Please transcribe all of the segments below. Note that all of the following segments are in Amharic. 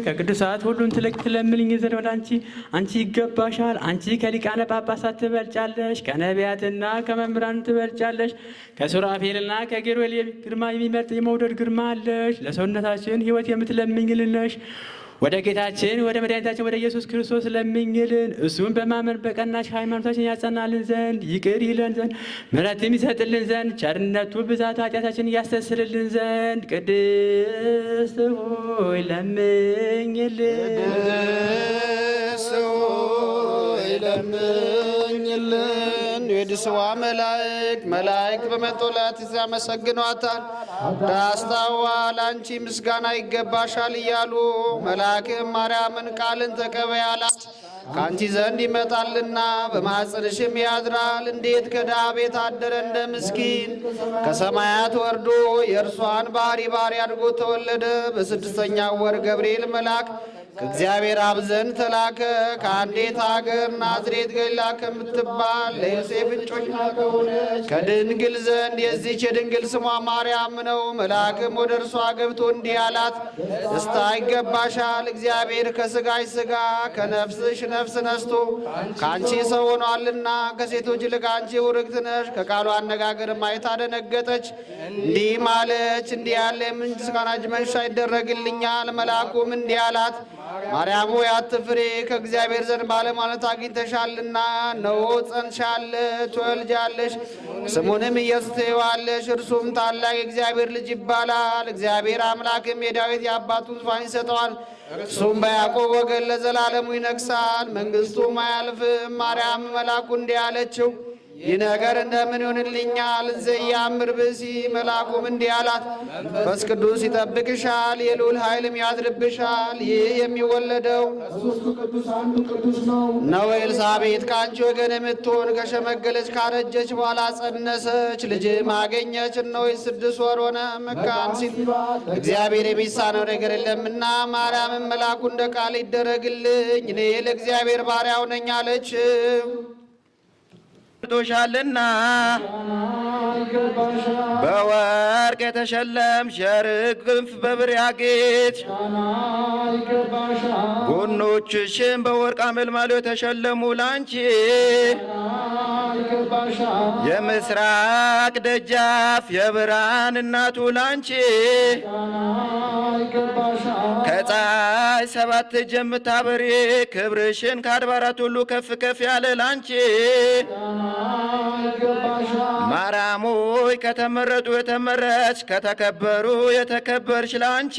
ከቅዱሳት ሁሉን ትልቅ ትለምልኝ ዘንድ ወደ አንቺ ይገባሻል። አንቺ ከሊቃነ ጳጳሳት ትበልጫለሽ፣ ከነቢያትና ከመምህራን ትበልጫለሽ። ከሱራፌልና ከጌርዌል ግርማ የሚመርጥ የመውደድ ግርማ አለሽ። ለሰውነታችን ሕይወት የምትለምኝልን ነሽ። ወደ ጌታችን ወደ መድኃኒታችን ወደ ኢየሱስ ክርስቶስ ለምኝልን። እሱን በማመን በቀናች ሃይማኖታችን ያጸናልን ዘንድ ይቅር ይለን ዘንድ ምሕረትም ይሰጥልን ዘንድ ቸርነቱ ብዛት ኃጢአታችን ያስተሰርይልን ዘንድ ቅድስት ሆይ ለምኝልን። ቅድስት ሆይ ለምኝልን። የድስዋ መላእክት በመጦላት ያመሰግኗታል። ዳስታዋ ለአንቺ ምስጋና ይገባሻል እያሉ መልአክም ማርያምን ቃልን ተቀበይ አላት። ከአንቺ ዘንድ ይመጣልና በማኅፀንሽም ያድራል። እንዴት ከድሃ ቤት አደረ እንደ ምስኪን ከሰማያት ወርዶ የእርሷን ባሕሪ አድርጎ ተወለደ። በስድስተኛው ወር ገብርኤል መልአክ ከእግዚአብሔር አብ ዘንድ ተላከ። ከአንዲት አገር ናዝሬት ገሊላ ከምትባል ለዮሴፍ እጮኛ ከሆነች ከድንግል ዘንድ የዚች የድንግል ስሟ ማርያም ነው። መልአክም ወደ እርሷ ገብቶ እንዲህ አላት፣ ደስታ ይገባሻል፣ እግዚአብሔር ከሥጋሽ ሥጋ ከነፍስሽ ነፍስ ነስቶ ከአንቺ ሰው ሆኗልና ከሴቶች ይልቅ አንቺ ቡርክት ነሽ። ከቃሉ አነጋገር አይታ ደነገጠች፣ እንዲህ ማለች፣ እንዲህ ያለ ምስጋና መንሻ ይደረግልኛል። መልአኩም እንዲህ አላት፣ ማርያም ሆይ አትፍሪ፣ ከእግዚአብሔር ዘንድ ባለሟልነት አግኝተሻልና። እነሆ ጸንሻለሽ፣ ትወልጃለሽ፣ ስሙንም ኢየሱስ ትዪዋለሽ። እርሱም ታላቅ የእግዚአብሔር ልጅ ይባላል። እግዚአብሔር አምላክም የዳዊት የአባቱን ዙፋን ይሰጠዋል። እርሱም በያዕቆብ ወገን ለዘላለሙ ይነግሣል፣ መንግሥቱም አያልፍም። ማርያም መልአኩ እንዲህ አለችው፣ ይህ ነገር እንደምን ይሆንልኛል? እንዘ ኢያእምር ብእሲ። መልአኩም እንዲህ አላት፣ መንፈስ ቅዱስ ይጠብቅሻል፣ የልዑል ኃይልም ያድርብሻል። ይህ የሚወለደው ነው። ኤልሳቤጥ ከአንቺ ወገን የምትሆን ከሸመገለች ካረጀች በኋላ ጸነሰች፣ ልጅም አገኘች። እነሆ 6 ወር ሆነ፣ መካን ሲል እግዚአብሔር የሚሳነው ነገር የለምና። ማርያምን መልአኩ እንደ ቃል ይደረግልኝ፣ እኔ ለእግዚአብሔር ባሪያው ነኝ አለች። ቶሻልና በወርቅ የተሸለምሽ የርግብ ክንፍ በብር ያጌጥሽ ጎኖችሽም በወርቅ አመልማሎ የተሸለሙ ላንቺ የምስራቅ ደጃፍ የብርሃን እናቱ ላንቺ ከፀሐይ 7 እጅ የምታበሪ ክብርሽን ከአድባራት ሁሉ ከፍ ከፍ ያለ ላንቺ ማርያም ሆይ ከተመረጡ የተመረጥሽ ከተከበሩ የተከበርሽ ላንቺ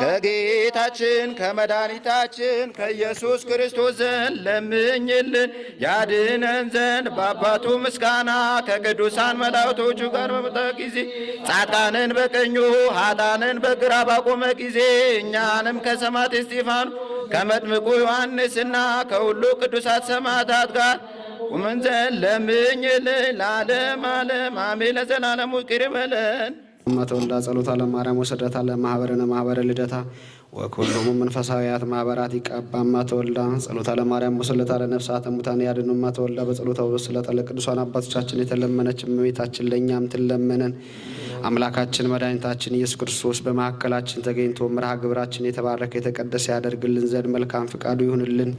ከጌታችን ከመድኃኒታችን ከኢየሱስ ክርስቶስ ዘንድ ለምኝልን ያድነን ዘንድ በአባቱ ምስጋና ከቅዱሳን መላእክቶቹ ጋር በመጣ ጊዜ ጻድቃንን በቀኙ ኃጥአንን በግራ ባቆመ ጊዜ እኛንም ከሰማዕት እስጢፋኖስ ከመጥምቁ ዮሐንስና ከሁሉ ቅዱሳት ሰማዕታት ጋር ቁመን ዘንድ ለምኝልን ለዓለም ዓለም አሜን። ለዘላለሙ ይቅር ይበለን። ተወልዳ ጸሎታ ለማርያም ወሰደታ ለማህበረነ ማህበረ ልደታ ወኩሎሙ መንፈሳዊያት ማህበራት ይቀባማ ተወልዳ ጸሎታ ለማርያም ወሰለታ ለነፍሳተ ሙታን ያድኑማ ተወልዳ በጸሎታ ወሰለታ ለቅዱሳን አባቶቻችን የተለመነች እመቤታችን ለእኛም ትለመነን። አምላካችን መድኃኒታችን ኢየሱስ ክርስቶስ በመካከላችን ተገኝቶ መርሃ ግብራችን የተባረከ የተቀደሰ ያደርግልን ዘንድ መልካም ፍቃዱ ይሁንልን።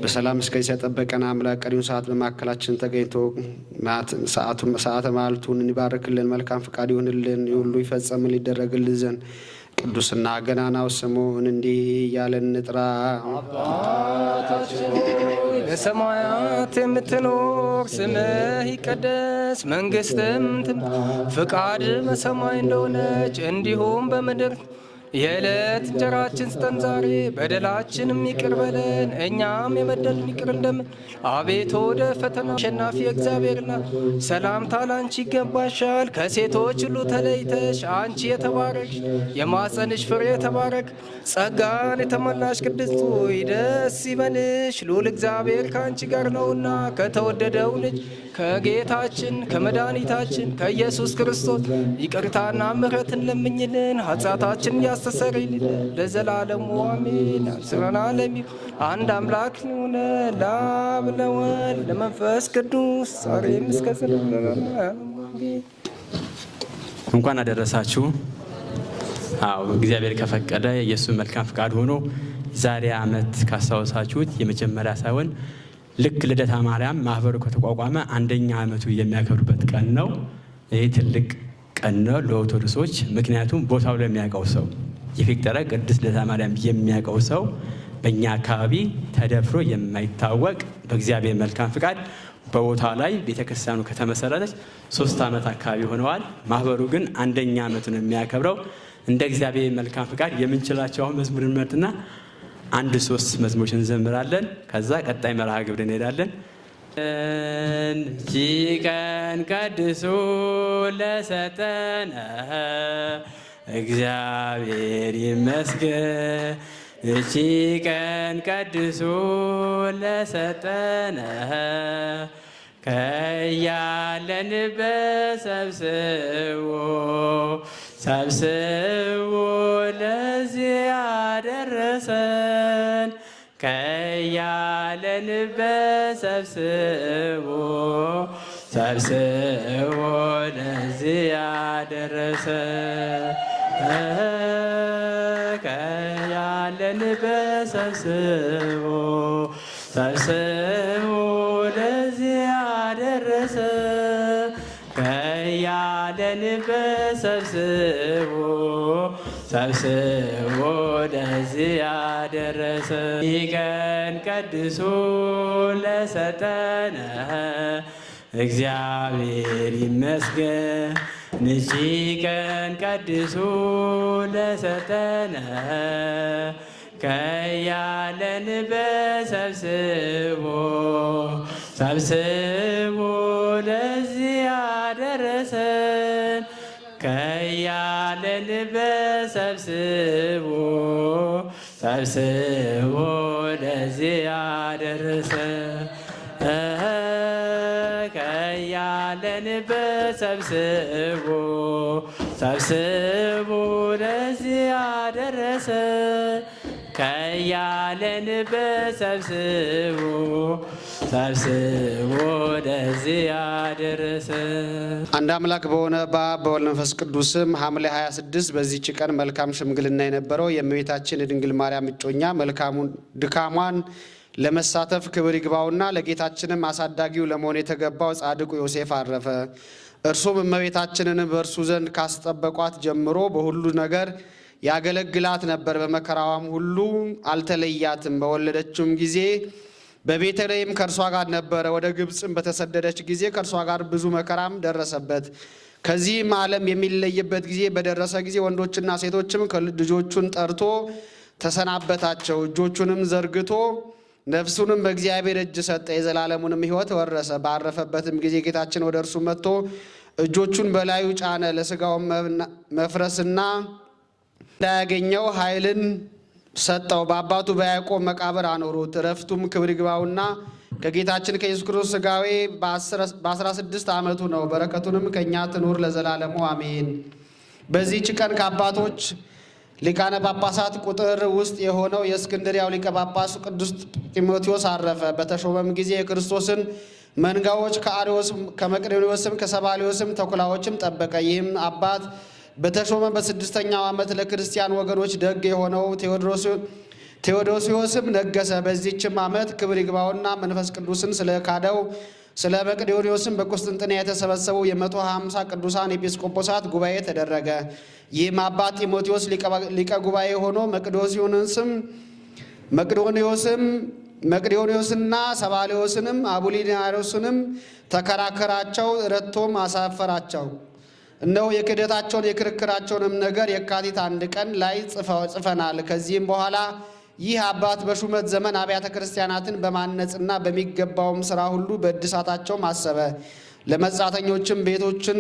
በሰላም እስከዚህ ያጠበቀን አምላክ ቀሪውን ሰዓት በመካከላችን ተገኝቶ ሰዓተ ማልቱን ይባርክልን። መልካም ፍቃዱ ይሁንልን። ሁሉ ይፈጸም ሊደረግልን ዘንድ ቅዱስና ገናናው ስሙን እንዲህ እያለን እንጥራ። አባታችን ሆይ በሰማያት የምትኖር፣ ስምህ ይቀደስ፣ መንግሥትም ትምጣ፣ ፍቃድህ በሰማይ እንደሆነች እንዲሁም በምድር የዕለት እንጀራችን ስጠን ዛሬ፣ በደላችንም ይቅር በለን እኛም የበደልን ይቅር እንደምን፣ አቤቱ ወደ ፈተና አሸናፊ እግዚአብሔር ናት። ሰላምታ ላንቺ ይገባሻል፣ ከሴቶች ሁሉ ተለይተሽ አንቺ የተባረክሽ የማኅፀንሽ ፍሬ የተባረክ። ጸጋን የተሞላሽ ቅድስት ሆይ ደስ ይበልሽ፣ ልዑል እግዚአብሔር ከአንቺ ጋር ነውና ከተወደደው ልጅ ከጌታችን ከመድኃኒታችን ከኢየሱስ ክርስቶስ ይቅርታና ምሕረትን ለምኝልን ኃጢአታችን ያስተሰርይልን ለዘላለሙ አሜን። አብስረና ለሚሆን አንድ አምላክ ሆነ ለአብ ለወልድ ለመንፈስ ቅዱስ ዛሬም እስከ ዘላለም አሜን። እንኳን አደረሳችሁ። አዎ እግዚአብሔር ከፈቀደ የኢየሱስ መልካም ፍቃድ ሆኖ ዛሬ ዓመት ካስታወሳችሁት የመጀመሪያ ሳይሆን ልክ ልደታ ማርያም ማህበሩ ከተቋቋመ አንደኛ ዓመቱ የሚያከብሩበት ቀን ነው። ይህ ትልቅ ቀን ነው ለኦርቶዶክሶች። ምክንያቱም ቦታው ለሚያውቀው ሰው የፊቅጠረ ቅድስት ልደታ ማርያም የሚያውቀው ሰው በእኛ አካባቢ ተደፍሮ የማይታወቅ በእግዚአብሔር መልካም ፍቃድ በቦታው ላይ ቤተክርስቲያኑ ከተመሰረተች 3 ዓመት አካባቢ ሆነዋል። ማህበሩ ግን አንደኛ ዓመቱን የሚያከብረው እንደ እግዚአብሔር መልካም ፍቃድ የምንችላቸው አሁን መዝሙር እንመርጥና 1-3 መዝሙሮችን እንዘምራለን። ከዛ ቀጣይ መርሃ ግብር እንሄዳለን። ቀን ቀድሶ ለሰጠን እግዚአብሔር ይመስገን። እቺ ቀን ቀድሶ ለሰጠን ከያለንበት ሰብስቦ ለዚህ ያደረሰን ከያለንበት ሰብስቦ ለዚህ ያደረሰን ከያለንበት ሰብስቦ ለዚህ ያደረሰን ከያለንበት ሰብስቦ ለዚህ ያደረሰን ይህ ቀን ቀድሶ ለሰጠን እግዚአብሔር ይመስገን። እዚህ ቀን ቀድሶ ለሰጠን ከያለንበት ሰብስቦ ለዚህ ያደረሰን ከያለንበት ሰብስቦ ለዚህ ያደረሰን ከያለንበት ሰብስቦ ለዚህ ያደረሰን ከያለንበት ሰብስቦ ለዚህ ያደረሰን። አንድ አምላክ በሆነ በአብ በወልድ መንፈስ ቅዱስም ሐምሌ 26 በዚህች ቀን መልካም ሽምግልና የነበረው የእመቤታችን የድንግል ማርያም እጮኛ መልካሙን ድካሟን ለመሳተፍ ክብር ይግባውና ለጌታችንም አሳዳጊው ለመሆን የተገባው ጻድቁ ዮሴፍ አረፈ። እርሱም እመቤታችንን በእርሱ ዘንድ ካስጠበቋት ጀምሮ በሁሉ ነገር ያገለግላት ነበር። በመከራዋም ሁሉ አልተለያትም። በወለደችውም ጊዜ በቤተልሔም ከእርሷ ጋር ነበረ። ወደ ግብፅም በተሰደደች ጊዜ ከእርሷ ጋር ብዙ መከራም ደረሰበት። ከዚህም ዓለም የሚለይበት ጊዜ በደረሰ ጊዜ ወንዶችና ሴቶችም ልጆቹን ጠርቶ ተሰናበታቸው። እጆቹንም ዘርግቶ ነፍሱንም በእግዚአብሔር እጅ ሰጠ። የዘላለሙንም ሕይወት ወረሰ። ባረፈበትም ጊዜ ጌታችን ወደ እርሱ መጥቶ እጆቹን በላዩ ጫነ። ለሥጋውም መፍረስና እንዳያገኘው ኃይልን ሰጠው። በአባቱ በያዕቆብ መቃብር አኖሩት። እረፍቱም ክብር ይግባውና ከጌታችን ከኢየሱስ ክርስቶስ ሥጋዌ በ16 ዓመቱ ነው። በረከቱንም ከእኛ ትኑር ለዘላለሙ አሜን። በዚህች ቀን ከአባቶች ሊቃነ ጳጳሳት ቁጥር ውስጥ የሆነው የእስክንድርያው ሊቀ ጳጳስ ቅዱስ ጢሞቴዎስ አረፈ። በተሾመም ጊዜ የክርስቶስን መንጋዎች ከመቅዶንዮስም ከሰባሊዮስም ተኩላዎችም ጠበቀ። ይህም አባት በተሾመ በ6ኛው ዓመት ለክርስቲያን ወገኖች ደግ የሆነው ቴዎዶሲዮስም ነገሰ። በዚህችም ዓመት ክብር ይግባውና መንፈስ ቅዱስን ስለ ካደው ስለ መቅዶንዮስም በቁስጥንጥንያ የተሰበሰቡ የ150 ቅዱሳን ኤጲስቆጶሳት ጉባኤ ተደረገ። ይህም አባት ጢሞቴዎስ ሊቀ ጉባኤ ሆኖ መቅዶንዮስና ሰባሌዎስንም አቡሊናሪዎስንም ተከራከራቸው፣ ረድቶም አሳፈራቸው። እነሆ የክህደታቸውን የክርክራቸውንም ነገር የካቲት 1 ቀን ላይ ጽፈናል። ከዚህም በኋላ ይህ አባት በሹመት ዘመን አብያተ ክርስቲያናትን በማነጽና በሚገባውም ሥራ ሁሉ በእድሳታቸውም አሰበ። ለመጻተኞችም ቤቶችን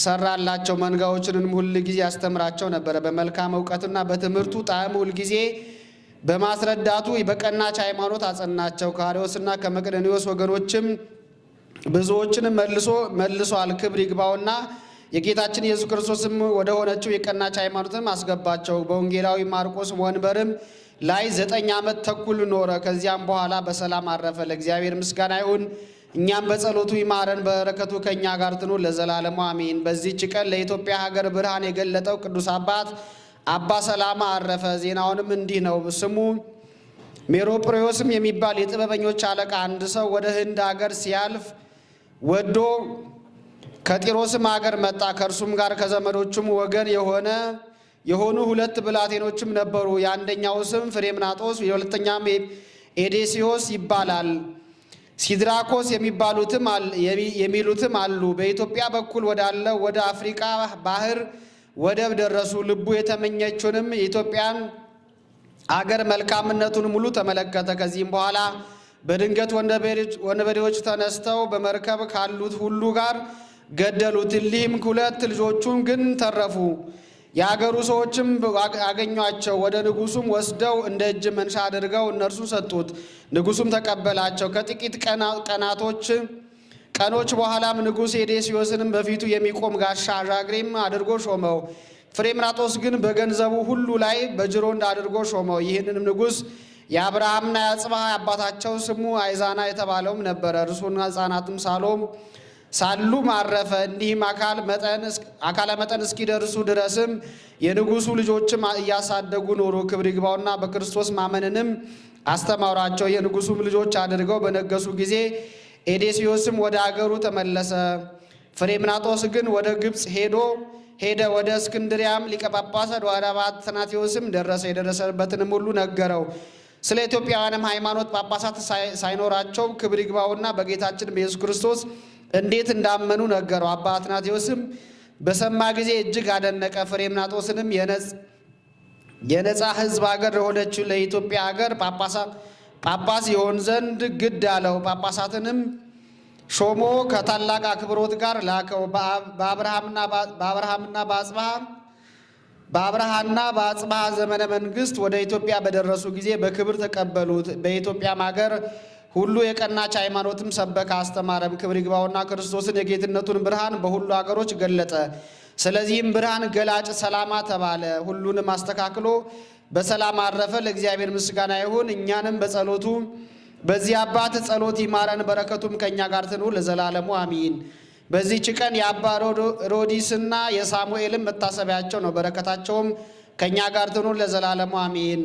ሰራላቸው። መንጋዎችንም ሁል ጊዜ ያስተምራቸው ነበረ። በመልካም እውቀትና በትምህርቱ ጣዕም ሁል ጊዜ በማስረዳቱ በቀናች ሃይማኖት አጸናቸው። ከአርዮስና ከመቅዶንዮስ ወገኖችም ብዙዎችንም መልሷል። ክብር ይግባውና የጌታችን ኢየሱስ ክርስቶስም ወደ ሆነችው የቀናች ሃይማኖትም አስገባቸው። በወንጌላዊ ማርቆስ ወንበርም ላይ 9 ዓመት ተኩል ኖረ። ከዚያም በኋላ በሰላም አረፈ። ለእግዚአብሔር ምስጋና ይሁን፣ እኛም በጸሎቱ ይማረን፣ በረከቱ ከእኛ ጋር ትኑር ለዘላለሙ አሜን። በዚህች ቀን ለኢትዮጵያ ሀገር ብርሃን የገለጠው ቅዱስ አባት አባ ሰላማ አረፈ። ዜናውንም እንዲህ ነው። ስሙ ሜሮጵሪዎስም የሚባል የጥበበኞች አለቃ አንድ ሰው ወደ ህንድ አገር ሲያልፍ ወዶ ከጢሮስም አገር መጣ። ከእርሱም ጋር ከዘመዶቹም ወገን የሆኑ 2 ብላቴኖችም ነበሩ። የአንደኛው ስም ፍሬምናጦስ የሁለተኛም ኤዴሲዮስ ይባላል። ሲድራኮስ የሚሉትም አሉ። በኢትዮጵያ በኩል ወዳለ ወደ አፍሪቃ ባህር ወደብ ደረሱ። ልቡ የተመኘችውንም የኢትዮጵያን አገር መልካምነቱን ሙሉ ተመለከተ። ከዚህም በኋላ በድንገት ወንበዴዎች ተነስተው በመርከብ ካሉት ሁሉ ጋር ገደሉት። እሊህም 2 ልጆቹን ግን ተረፉ። የአገሩ ሰዎችም አገኟቸው። ወደ ንጉሱም ወስደው እንደ እጅ መንሻ አድርገው እነርሱ ሰጡት። ንጉሱም ተቀበላቸው። ከጥቂት ቀኖች በኋላም ንጉሥ ኤዴስዮስንም በፊቱ የሚቆም ጋሻ ዣግሬም አድርጎ ሾመው። ፍሬምናጦስ ግን በገንዘቡ ሁሉ ላይ በጅሮንድ አድርጎ ሾመው። ይህንንም ንጉሥ የአብርሃምና የአጽብሃ አባታቸው ስሙ አይዛና የተባለውም ነበረ። እርሱና ሕፃናትም ሳሉም አረፈ። እንዲህም አካለ መጠን እስኪደርሱ ድረስም የንጉሱ ልጆችም እያሳደጉ ኖሩ። ክብር ይግባውና በክርስቶስ ማመንንም አስተማሯቸው። የንጉሱም ልጆች አድርገው በነገሱ ጊዜ ኤዴስዮስም ወደ አገሩ ተመለሰ። ፍሬምናጦስ ግን ወደ ግብፅ ሄደ። ወደ እስክንድሪያም ሊቀ ጳጳሳት ወደ አባ አትናቴዎስም ደረሰ። የደረሰበትንም ሁሉ ነገረው። ስለ ኢትዮጵያውያንም ሃይማኖት ጳጳሳት ሳይኖራቸው ክብር ይግባውና በጌታችን በኢየሱስ ክርስቶስ እንዴት እንዳመኑ ነገረው። አባ አትናቴዎስም በሰማ ጊዜ እጅግ አደነቀ። ፍሬምናጦስንም የነፃ ሕዝብ አገር ለሆነችው ለኢትዮጵያ አገር ጳጳስ ይሆን ዘንድ ግድ አለው። ጳጳሳትንም ሾሞ ከታላቅ አክብሮት ጋር ላከው። በአብርሃና በአጽብሃ ዘመነ መንግስት ወደ ኢትዮጵያ በደረሱ ጊዜ በክብር ተቀበሉት። በኢትዮጵያም አገር ሁሉ የቀናች ሃይማኖትም ሰበከ፣ አስተማረም። ክብር ይግባውና ክርስቶስን የጌትነቱን ብርሃን በሁሉ አገሮች ገለጠ። ስለዚህም ብርሃን ገላጭ ሰላማ ተባለ። ሁሉንም አስተካክሎ በሰላም አረፈ። ለእግዚአብሔር ምስጋና ይሁን፣ እኛንም በጸሎቱ በዚህ አባት ጸሎት ይማረን፣ በረከቱም ከእኛ ጋር ትኑር ለዘላለሙ አሚን። በዚህች ቀን የአባ ሮዲስና የሳሙኤልም መታሰቢያቸው ነው። በረከታቸውም ከእኛ ጋር ትኑር ለዘላለሙ አሚን።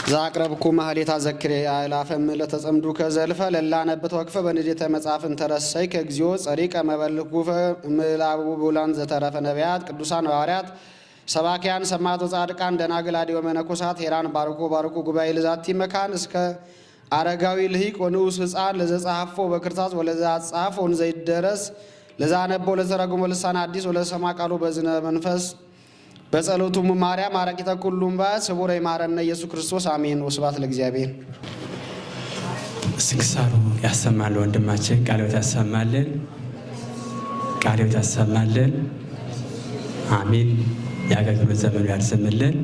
ዛቅረብኩ ማህሌታ ዘክሬ አእላፈም ለተጸምዱ ከዘልፈ ለላነብት ወክፈ በንዴተ መጽሐፍን ተረሰይ ከግዚኦ ጸሪቀ መበልክ ጉፈ ምላቡ ቡላን ዘተረፈ ነቢያት ቅዱሳን ሐዋርያት ሰባኪያን ሰማዕቶ ጻድቃን ደናግል አድዮ መነኮሳት ሄራን ባርኮ ጉባኤ ልዛቲ መካን እስከ አረጋዊ ልሂቅ ወንዑስ ሕፃን ለዘጻሐፎ በክርታስ ወለዛ ጻፎ ወንዘይደረስ ለዛነቦ ለተረጉሞ ልሳን አዲስ ወለሰማ ቃሉ በዝነ መንፈስ በጸሎቱ ማርያም አረቂተ ኩሉም ስቡረ ይማረነ ኢየሱስ ክርስቶስ አሜን። ወስብሐት ለእግዚአብሔር። ስንክሳሩ ያሰማል። ወንድማችን ቃልዮት ያሰማልን፣ ቃልዮት ያሰማልን። አሜን። የአገልግሎት ዘመኑ ያርዝምልን።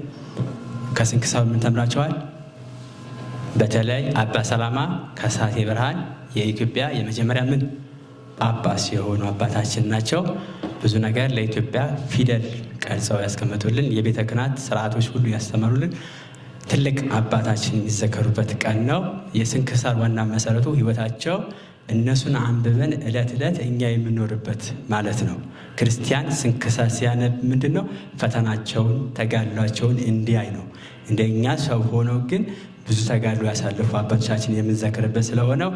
ከስንክሳሩ ምን ተምራቸዋል? በተለይ አባ ሰላማ ከሳቴ ብርሃን የኢትዮጵያ የመጀመሪያ ምን ጳጳስ የሆኑ አባታችን ናቸው። ብዙ ነገር ለኢትዮጵያ ፊደል ቀርጸው ያስቀመጡልን፣ የቤተ ክህነት ስርዓቶች ሁሉ ያስተማሩልን ትልቅ አባታችን የሚዘከሩበት ቀን ነው። የስንክሳር ዋና መሰረቱ ህይወታቸው እነሱን አንብበን ዕለት ዕለት እኛ የምንኖርበት ማለት ነው። ክርስቲያን ስንክሳር ሲያነብ ምንድን ነው? ፈተናቸውን ተጋድሏቸውን እንዲያይ ነው። እንደኛ ሰው ሆነው ግን ብዙ ተጋድሎ ያሳለፉ አባቶቻችን የምንዘክርበት ስለሆነው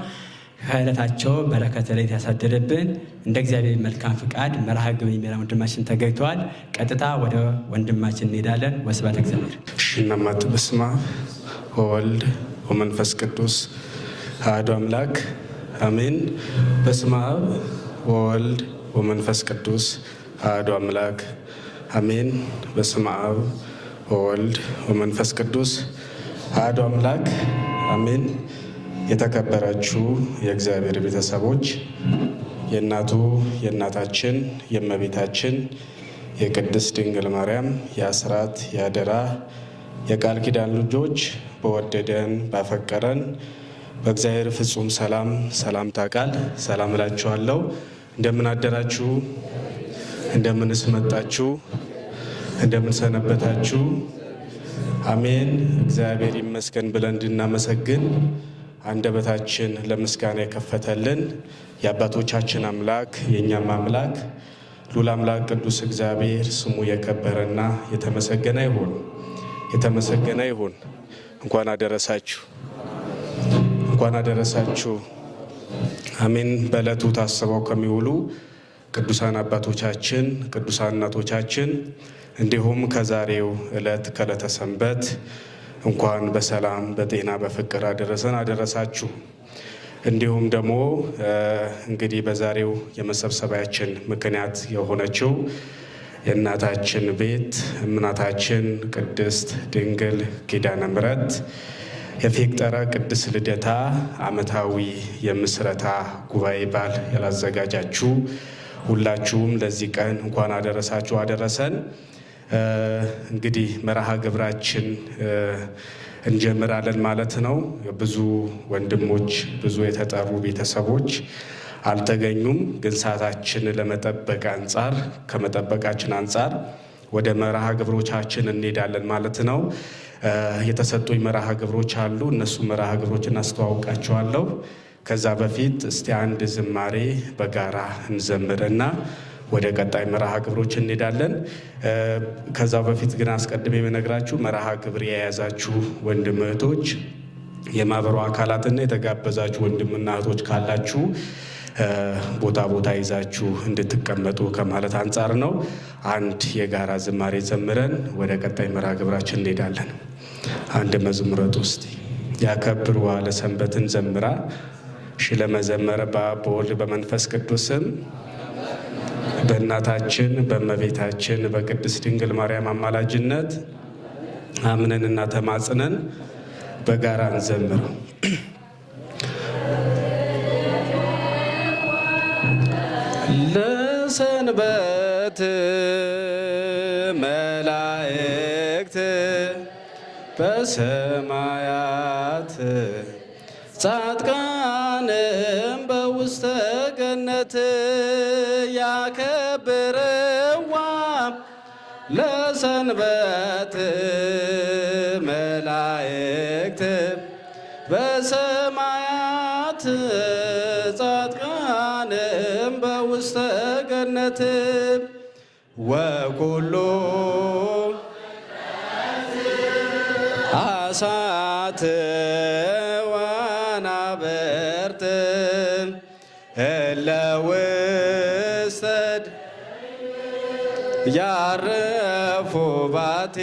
ከዕለታቸው በረከተ ረድኤት ያሳደረብን እንደ እግዚአብሔር መልካም ፍቃድ መርሃ ግብር የሚመራ ወንድማችን ተገኝተዋል። ቀጥታ ወደ ወንድማችን እንሄዳለን። ወስብሐት ለእግዚአብሔር። እናማት በስመ አብ ወወልድ ወመንፈስ ቅዱስ አሐዱ አምላክ አሜን። በስመ አብ ወወልድ ወመንፈስ ቅዱስ አሐዱ አምላክ አሜን። በስመ አብ ወወልድ ወመንፈስ ቅዱስ አሐዱ አምላክ አሜን። የተከበራችሁ የእግዚአብሔር ቤተሰቦች የእናታችን የእመቤታችን የቅድስት ድንግል ማርያም የአስራት የአደራ የቃል ኪዳን ልጆች በወደደን ባፈቀረን በእግዚአብሔር ፍጹም ሰላምታ ቃል ሰላም እላችኋለሁ። እንደምን አደራችሁ? እንደምንስ መጣችሁ? እንደምን ሰነበታችሁ? አሜን። እግዚአብሔር ይመስገን ብለን እንድናመሰግን አንደበታችን ለምስጋና የከፈተልን የአባቶቻችን አምላክ የእኛም አምላክ ልዑል አምላክ ቅዱስ እግዚአብሔር ስሙ የከበረና የተመሰገነ ይሁን። የተመሰገነ ይሁን። እንኳን አደረሳችሁ፣ እንኳን አደረሳችሁ። አሜን። በዕለቱ ታስበው ከሚውሉ ቅዱሳን አባቶቻችን፣ ቅዱሳን እናቶቻችን እንዲሁም ከዛሬው ዕለት ከዕለተ ሰንበት እንኳን በሰላም በጤና በፍቅር አደረሰን አደረሳችሁ። እንዲሁም ደግሞ እንግዲህ በዛሬው የመሰብሰቢያችን ምክንያት የሆነችው የእናታችን ቤት እናታችን ቅድስት ድንግል ኪዳነ ምሕረት የፊቅጠረ ቅድስት ልደታ ዓመታዊ የምስረታ ጉባኤ በዓል ያላዘጋጃችሁ ሁላችሁም ለዚህ ቀን እንኳን አደረሳችሁ አደረሰን። እንግዲህ መርሃ ግብራችን እንጀምራለን ማለት ነው። ብዙ ወንድሞች ብዙ የተጠሩ ቤተሰቦች አልተገኙም፣ ግን ሰዓታችን ለመጠበቅ አንጻር ከመጠበቃችን አንጻር ወደ መርሃ ግብሮቻችን እንሄዳለን ማለት ነው። የተሰጡኝ መርሃ ግብሮች አሉ። እነሱ መርሃ ግብሮች እናስተዋውቃቸዋለሁ። ከዛ በፊት እስቲ አንድ ዝማሬ በጋራ እንዘምርና ወደ ቀጣይ መርሃ ግብሮች እንሄዳለን። ከዛ በፊት ግን አስቀድሜ የምነግራችሁ መርሃ ግብር የያዛችሁ ወንድም እህቶች፣ የማህበሩ አካላትና የተጋበዛችሁ ወንድምና እህቶች ካላችሁ ቦታ ይዛችሁ እንድትቀመጡ ከማለት አንጻር ነው። አንድ የጋራ ዝማሬ ዘምረን ወደ ቀጣይ መርሃ ግብራችን እንሄዳለን። አንድ መዝሙረት ውስጥ ያከብሩ ለሰንበትን ዘምራ ለመዘመር በአብ በወልድ በመንፈስ ቅዱስም በእናታችን በእመቤታችን በቅድስት ድንግል ማርያም አማላጅነት አምነንና ተማጽነን በጋራ እንዘምረው። ለሰንበት መላእክት በሰማያት ጻድቃንም በውስተ ገነት ያከብርዋ ለሰንበት መላእክት በሰማያት ጻድቃንም በውስተ ገነት ወኩሉ አሳት ወናብርት እለ ውስተ ያረፉ ባቲ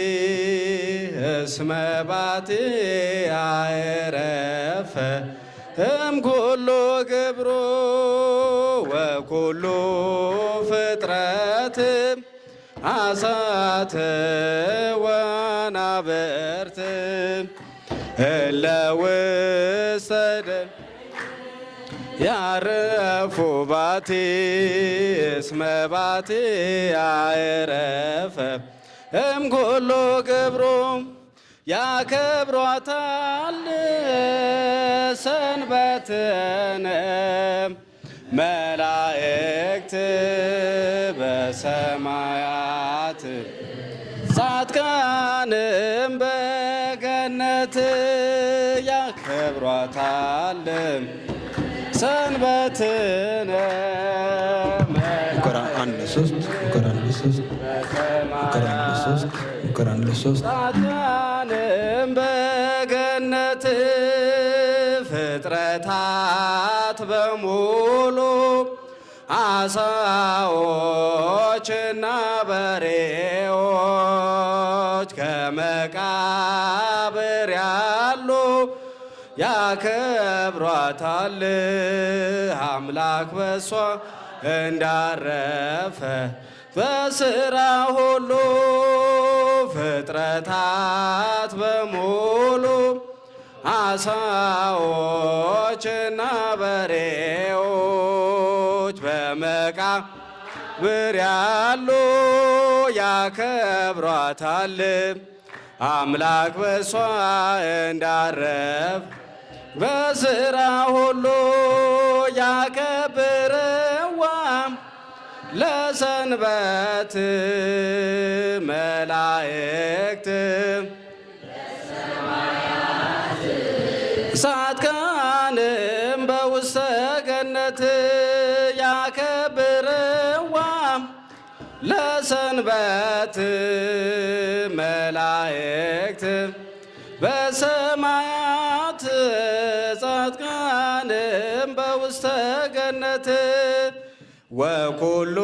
እስመ ባቲ አይረፈ እምኩሉ ግብሩ ወኩሉ ፍጥረት አሳት ወናብርት እለ ውስተ ያረፉ ባቲ እስመ ባቲ አይረፈ እምኩሉ ግብሩ ያከብሯታል ሰንበትን መላእክት በሰማያት ጻድቃንም በገነት ያከብሯታል ሰንበትን ጻድቃንም በገነት ሰማያት ፍጥረታት በሙሉ አሳዎችና በሬዎች ከመቃብር ያሉ ያከብሯታል አምላክ በሷ እንዳረፈ በስራ ሁሉ ፍጥረታት በሙሉ አሳዎችና በሬዎች በመቃብር ያሉ ያከብሯታል አምላክ በሷ እንዳረፈ በስራ ሁሉ ያከብርዋም ለሰንበት መላእክት ጻድቃንም በውስተ ገነት ያከብርዋም ለሰንበት መላእክት በሰማያት ጻድቃንም በውስተ ገነት ወኩሉ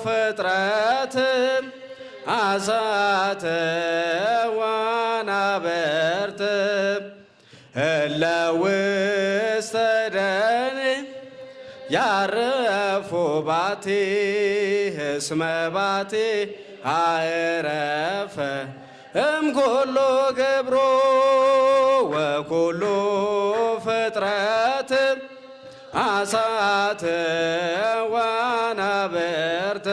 ፍጥረት አሳተ ወአንበርት እለ ውስተ ደን ያረፉ ባቲ እስመ ባቲ አዕረፈ እምኩሉ ግብሩ ወኩሉ ፍጥረት አሳተ ወአንበርት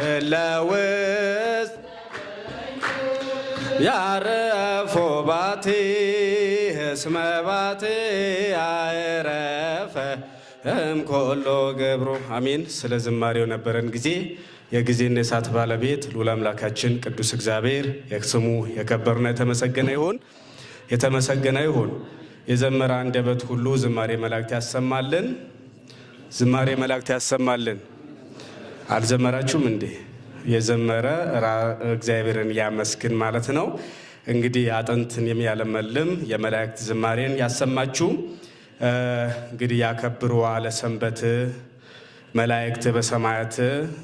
እለ ውስተ ያረፉ ባቲ እስመ ባቲ አዕረፈ እምኩሉ ግብሩ። አሜን። ስለ ዝማሬው ነበረን ጊዜ የጊዜና የሰዓት ባለቤት ልዑል አምላካችን ቅዱስ እግዚአብሔር ስሙ የከበረና የተመሰገነ ይሁን። የተመሰገነ ይሁን። የዘመረ አንደበት ሁሉ ዝማሬ መላእክት ያሰማልን። ዝማሬ መላእክት ያሰማልን። አልዘመራችሁም እንዴ? የዘመረ እግዚአብሔርን ያመስግን ማለት ነው። እንግዲህ አጥንትን የሚያለመልም የመላእክት ዝማሬን ያሰማችሁ። እንግዲህ ያከብሩ አለ ሰንበት መላእክት በሰማያት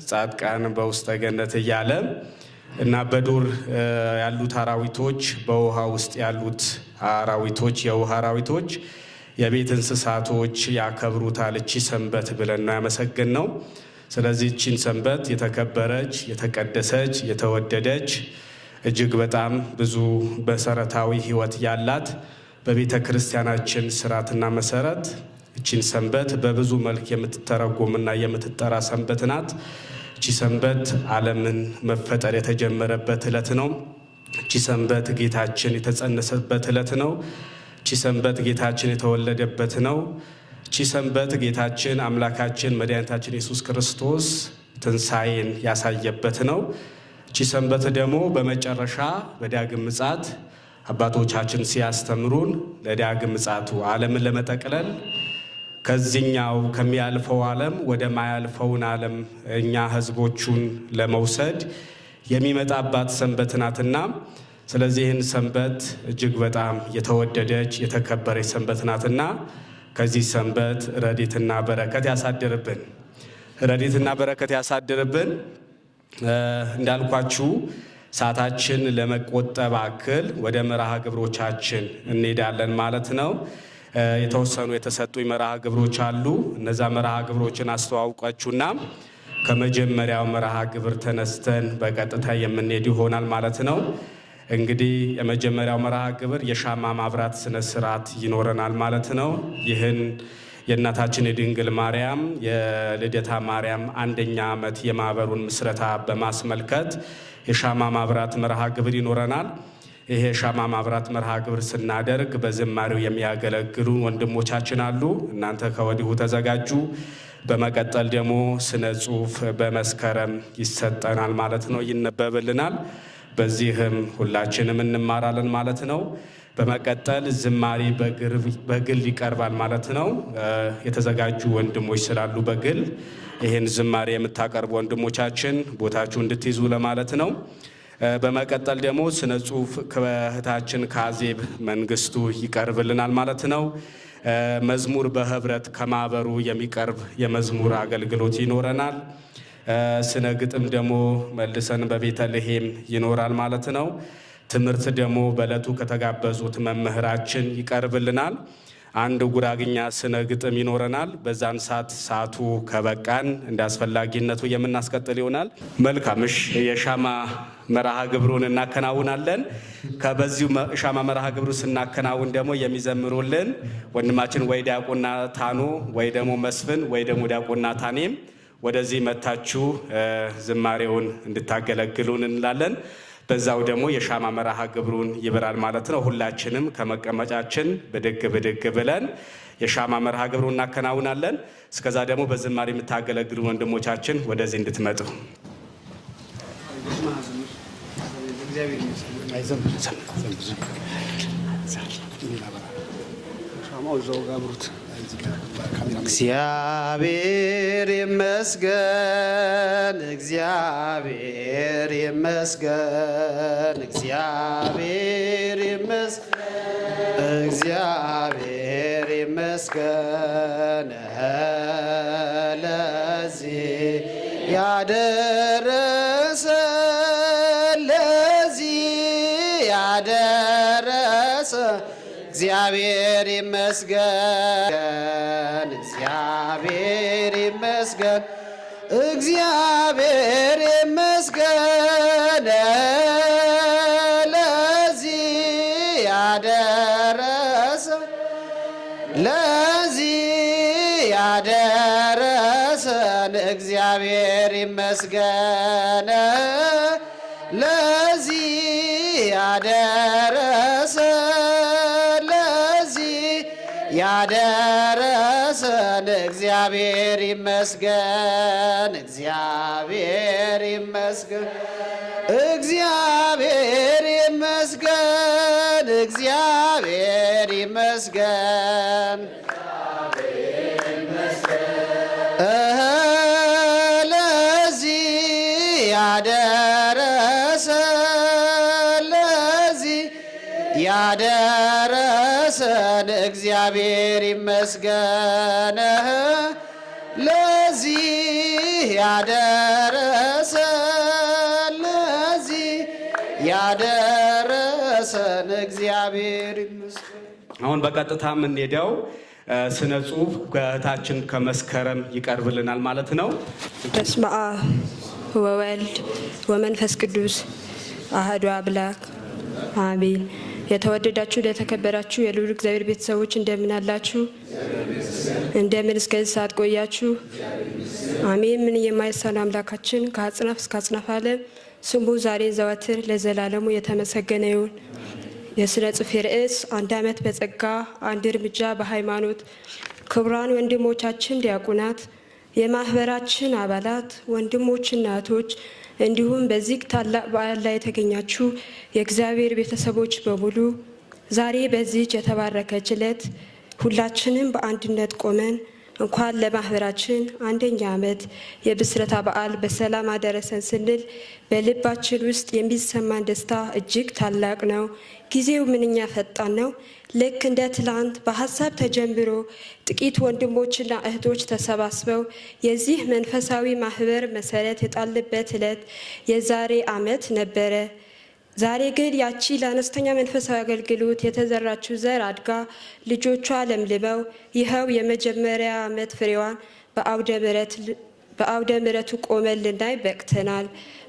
ጻድቃን በውስተ ገነት እያለ እና በዱር ያሉት አራዊቶች፣ በውሃ ውስጥ ያሉት አራዊቶች፣ የውሃ አራዊቶች፣ የቤት እንስሳቶች ያከብሩታል እቺ ሰንበት ብለን ነው ያመሰገን ነው። ስለዚህ እቺን ሰንበት የተከበረች፣ የተቀደሰች፣ የተወደደች እጅግ በጣም ብዙ መሰረታዊ ሕይወት ያላት በቤተ ክርስቲያናችን ስርዓትና መሰረት እቺን ሰንበት በብዙ መልክ የምትተረጎምና የምትጠራ ሰንበት ናት። እቺ ሰንበት ዓለምን መፈጠር የተጀመረበት ዕለት ነው። እቺ ሰንበት ጌታችን የተጸነሰበት ዕለት ነው። እቺ ሰንበት ጌታችን የተወለደበት ነው። እቺ ሰንበት ጌታችን አምላካችን መድኃኒታችን ኢየሱስ ክርስቶስ ትንሣኤን ያሳየበት ነው። እቺ ሰንበት ደግሞ በመጨረሻ በዳግም ምጽአት አባቶቻችን ሲያስተምሩን ለዳግም ምጽአቱ ዓለምን ለመጠቅለል ከዚህኛው ከሚያልፈው ዓለም ወደ ማያልፈውን ዓለም እኛ ሕዝቦቹን ለመውሰድ የሚመጣባት ሰንበት ናትና፣ ስለዚህ ይህን ሰንበት እጅግ በጣም የተወደደች የተከበረች ሰንበት ናትና ከዚህ ሰንበት ረድኤትና በረከት ያሳድርብን። ረድኤትና በረከት ያሳድርብን። እንዳልኳችሁ ሰዓታችን ለመቆጠብ አክል ወደ መርሃ ግብሮቻችን እንሄዳለን ማለት ነው። የተወሰኑ የተሰጡኝ መርሃ ግብሮች አሉ። እነዛ መርሃ ግብሮችን አስተዋውቃችሁና ከመጀመሪያው መርሃ ግብር ተነስተን በቀጥታ የምንሄድ ይሆናል ማለት ነው። እንግዲህ የመጀመሪያው መርሃ ግብር የሻማ ማብራት ስነ ስርዓት ይኖረናል ማለት ነው። ይህን የእናታችን የድንግል ማርያም የልደታ ማርያም 1ኛ ዓመት የማህበሩን ምስረታ በማስመልከት የሻማ ማብራት መርሃ ግብር ይኖረናል። ይሄ የሻማ ማብራት መርሃ ግብር ስናደርግ በዝማሬው የሚያገለግሉ ወንድሞቻችን አሉ። እናንተ ከወዲሁ ተዘጋጁ። በመቀጠል ደግሞ ስነ ጽሁፍ በመስከረም ይሰጠናል ማለት ነው፣ ይነበብልናል። በዚህም ሁላችንም እንማራለን ማለት ነው። በመቀጠል ዝማሬ በግል ይቀርባል ማለት ነው። የተዘጋጁ ወንድሞች ስላሉ በግል ይህን ዝማሬ የምታቀርቡ ወንድሞቻችን ቦታችሁ እንድትይዙ ለማለት ነው። በመቀጠል ደግሞ ስነ ጽሁፍ ከእህታችን ካዜብ መንግስቱ ይቀርብልናል ማለት ነው። መዝሙር በህብረት ከማህበሩ የሚቀርብ የመዝሙር አገልግሎት ይኖረናል። ስነ ግጥም ደግሞ መልሰን በቤተልሔም ይኖራል ማለት ነው። ትምህርት ደግሞ በዕለቱ ከተጋበዙት መምህራችን ይቀርብልናል። አንድ ጉራግኛ ስነ ግጥም ይኖረናል። በዛን ሰዓቱ ከበቃን እንደ አስፈላጊነቱ የምናስቀጥል ይሆናል። መልካምሽ የሻማ መርሃ ግብሩን እናከናውናለን። ከበዚሁ ሻማ መርሃ ግብሩ ስናከናውን ደግሞ የሚዘምሩልን ወንድማችን ወይ ዲያቆን ናታኑ ወይ ደግሞ መስፍን ወይ ደግሞ ዲያቆን ናታኔም ወደዚህ መታችሁ ዝማሬውን እንድታገለግሉን እንላለን። በዛው ደግሞ የሻማ መርሃ ግብሩን ይበራል ማለት ነው። ሁላችንም ከመቀመጫችን ብድግ ብለን የሻማ መርሃ ግብሩን እናከናውናለን። እስከዛ ደግሞ በዝማሬ የምታገለግሉ ወንድሞቻችን ወደዚህ እንድትመጡ እግዚአብሔር ይመስገን፣ እግዚአብሔር ይመስገን፣ እግዚአብሔር ይመስገን፣ እግዚአብሔር ይመስገን ለዚህ ያደረሰ ለዚህ ያደረሰ እግዚአብሔር ይመስገን፣ እግዚአብሔር ይመስገን፣ እግዚአብሔር ይመስገን ለዚህ ያደረሰ ለዚህ ያደረሰን እግዚአብሔር ይመስገን ለዚህ ያደረሰ ያደረሰን እግዚአብሔር ይመስገን፣ እግዚአብሔር ይመስገን፣ እግዚአብሔር ይመስገን፣ እግዚአብሔር ይመስገን ለዚህ ያደረሰ ለዚህ ያደረሰን እግዚአብሔር ይመስገን ለዚህ ያደረሰ ለዚህ ያደረሰን እግዚአብሔር ይመስገን። አሁን በቀጥታ የምንሄደው ስነ ጽሁፍ ከእህታችን ከመስከረም ይቀርብልናል ማለት ነው። በስመ አብ ወወልድ ወመንፈስ ቅዱስ አሐዱ አምላክ አሜን። የተወደዳችሁ የተከበራችሁ የልዑል እግዚአብሔር ቤተሰቦች እንደምን አላችሁ? እንደምን እስከዚህ ሰዓት ቆያችሁ? አሜን። ምን የማይሳነው አምላካችን ከአጽናፍ እስከ አጽናፍ ዓለም ስሙ ዛሬ ዘወትር ለዘላለሙ የተመሰገነ ይሁን። የስነ ጽሑፍ ርዕስ 1 ዓመት በጸጋ 1 እርምጃ በሃይማኖት። ክቡራን ወንድሞቻችን ዲያቆናት፣ የማህበራችን አባላት፣ ወንድሞችና እህቶች እንዲሁም በዚህ ታላቅ በዓል ላይ የተገኛችሁ የእግዚአብሔር ቤተሰቦች በሙሉ ዛሬ በዚህች የተባረከች ዕለት ሁላችንም በአንድነት ቆመን እንኳን ለማህበራችን 1ኛ ዓመት የብስረታ በዓል በሰላም አደረሰን ስንል በልባችን ውስጥ የሚሰማን ደስታ እጅግ ታላቅ ነው። ጊዜው ምንኛ ፈጣን ነው። ልክ እንደ ትላንት በሀሳብ ተጀምሮ ጥቂት ወንድሞችና እህቶች ተሰባስበው የዚህ መንፈሳዊ ማህበር መሰረት የጣልበት ዕለት የዛሬ ዓመት ነበረ። ዛሬ ግን ያቺ ለአነስተኛ መንፈሳዊ አገልግሎት የተዘራችው ዘር አድጋ ልጆቿ ለምልመው ይኸው የመጀመሪያ ዓመት ፍሬዋን በአውደ ምሕረቱ ቆመን ልናይ በቅተናል።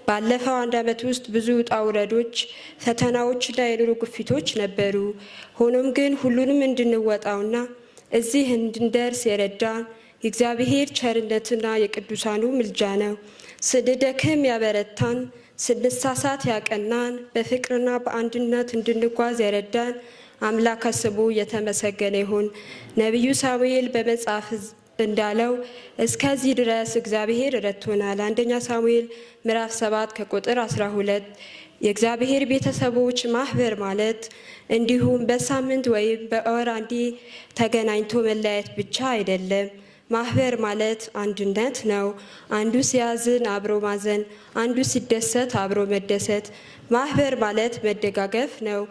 ባለፈው 1 ዓመት ውስጥ ብዙ ውጣ ውረዶች፣ ፈተናዎችና የኑሮ ግፊቶች ነበሩ። ሆኖም ግን ሁሉንም እንድንወጣውና እዚህ እንድንደርስ የረዳን የእግዚአብሔር ቸርነትና የቅዱሳኑ ምልጃ ነው። ስንደክም ያበረታን፣ ስንሳሳት ያቀናን፣ በፍቅርና በአንድነት እንድንጓዝ የረዳን አምላከ ስሙ የተመሰገነ ይሁን። ነቢዩ ሳሙኤል በመጽሐፍ እንዳለው እስከዚህ ድረስ እግዚአብሔር ረድቶናል። 1ኛ ሳሙኤል ምዕራፍ 7 ከቁጥር 12። የእግዚአብሔር ቤተሰቦች ማህበር ማለት እንዲሁም በሳምንት ወይም በወር አንዴ ተገናኝቶ መለያየት ብቻ አይደለም። ማህበር ማለት አንድነት ነው። አንዱ ሲያዝን አብሮ ማዘን፣ አንዱ ሲደሰት አብሮ መደሰት፣ ማህበር ማለት መደጋገፍ ነው።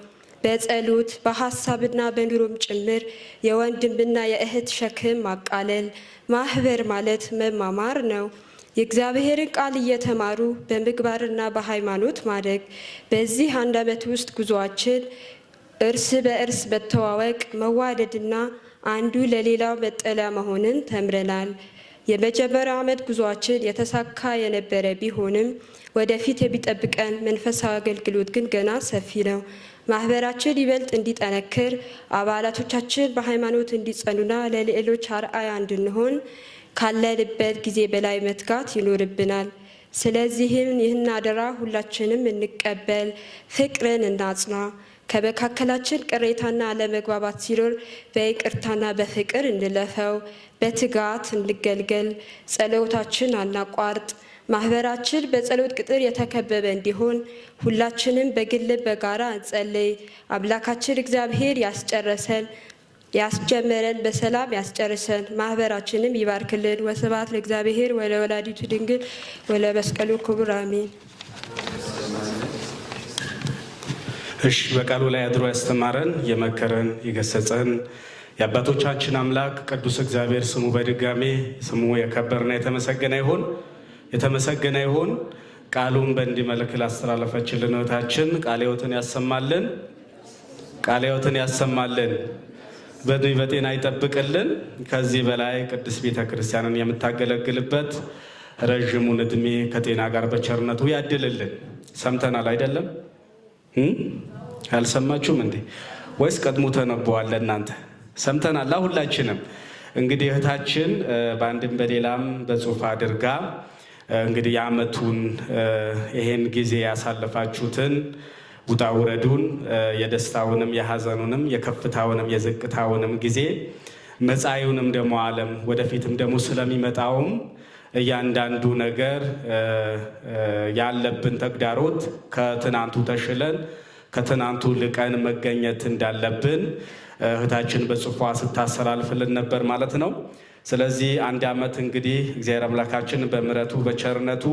በጸሎት በሐሳብና በኑሮም ጭምር የወንድምና የእህት ሸክም ማቃለል። ማህበር ማለት መማማር ነው። የእግዚአብሔርን ቃል እየተማሩ በምግባርና በሃይማኖት ማደግ። በዚህ 1 ዓመት ውስጥ ጉዞአችን እርስ በእርስ መተዋወቅ፣ መዋደድና አንዱ ለሌላው መጠለያ መሆንን ተምረናል። የመጀመሪያው ዓመት ጉዞአችን የተሳካ የነበረ ቢሆንም ወደፊት የሚጠብቀን መንፈሳዊ አገልግሎት ግን ገና ሰፊ ነው። ማህበራችን ይበልጥ እንዲጠነክር፣ አባላቶቻችን በሃይማኖት እንዲጸኑና ለሌሎች አርአያ እንድንሆን ካለንበት ጊዜ በላይ መትጋት ይኖርብናል። ስለዚህም ይህን አደራ ሁላችንም እንቀበል፣ ፍቅርን እናጽና። ከመካከላችን ቅሬታና አለመግባባት ሲኖር በይቅርታና በፍቅር እንለፈው። በትጋት እንገልገል፣ ጸሎታችን አናቋርጥ። ማህበራችን በጸሎት ቅጥር የተከበበ እንዲሆን ሁላችንም በግል በጋራ እንጸልይ። አምላካችን እግዚአብሔር ያስጀመረን በሰላም ያስጨርሰን፣ ማህበራችንም ይባርክልን። ወስብሐት ለእግዚአብሔር ወለወላዲቱ ድንግል ወለመስቀሉ ክቡር አሜን። እሺ፣ በቃሉ ላይ አድሮ ያስተማረን የመከረን የገሰጸን የአባቶቻችን አምላክ ቅዱስ እግዚአብሔር ስሙ በድጋሜ ስሙ የከበረና የተመሰገነ ይሁን። ቃሉን በእንዲህ መልክ ላስተላለፈችልን እህታችን ቃለ ሕይወትን ያሰማልን፣ በጤና ይጠብቅልን። ከዚህ በላይ ቅድስት ቤተ ክርስቲያንን የምታገለግልበት ረዥሙን እድሜ ከጤና ጋር በቸርነቱ ያድልልን። ሰምተናል አይደለም? አልሰማችሁም እንዴ? ወይስ ቀድሞ ተነበዋል? እናንተ ሰምተናል። ሁላችንም እንግዲህ እህታችን በአንድም በሌላም በጽሁፍ አድርጋ እንግዲህ የዓመቱን ይሄን ጊዜ ያሳለፋችሁትን ውጣ ውረዱን፣ የደስታውንም የሐዘኑንም የከፍታውንም የዝቅታውንም ጊዜ መጻኢውንም ደግሞ ዓለም ወደፊትም ደግሞ ስለሚመጣውም እያንዳንዱ ነገር ያለብን ተግዳሮት ከትናንቱ ተሽለን ከትናንቱ ልቀን መገኘት እንዳለብን እህታችን በጽፏ ስታስተላልፍልን ነበር ማለት ነው። ስለዚህ 1 ዓመት እንግዲህ እግዚአብሔር አምላካችን በምሕረቱ በቸርነቱ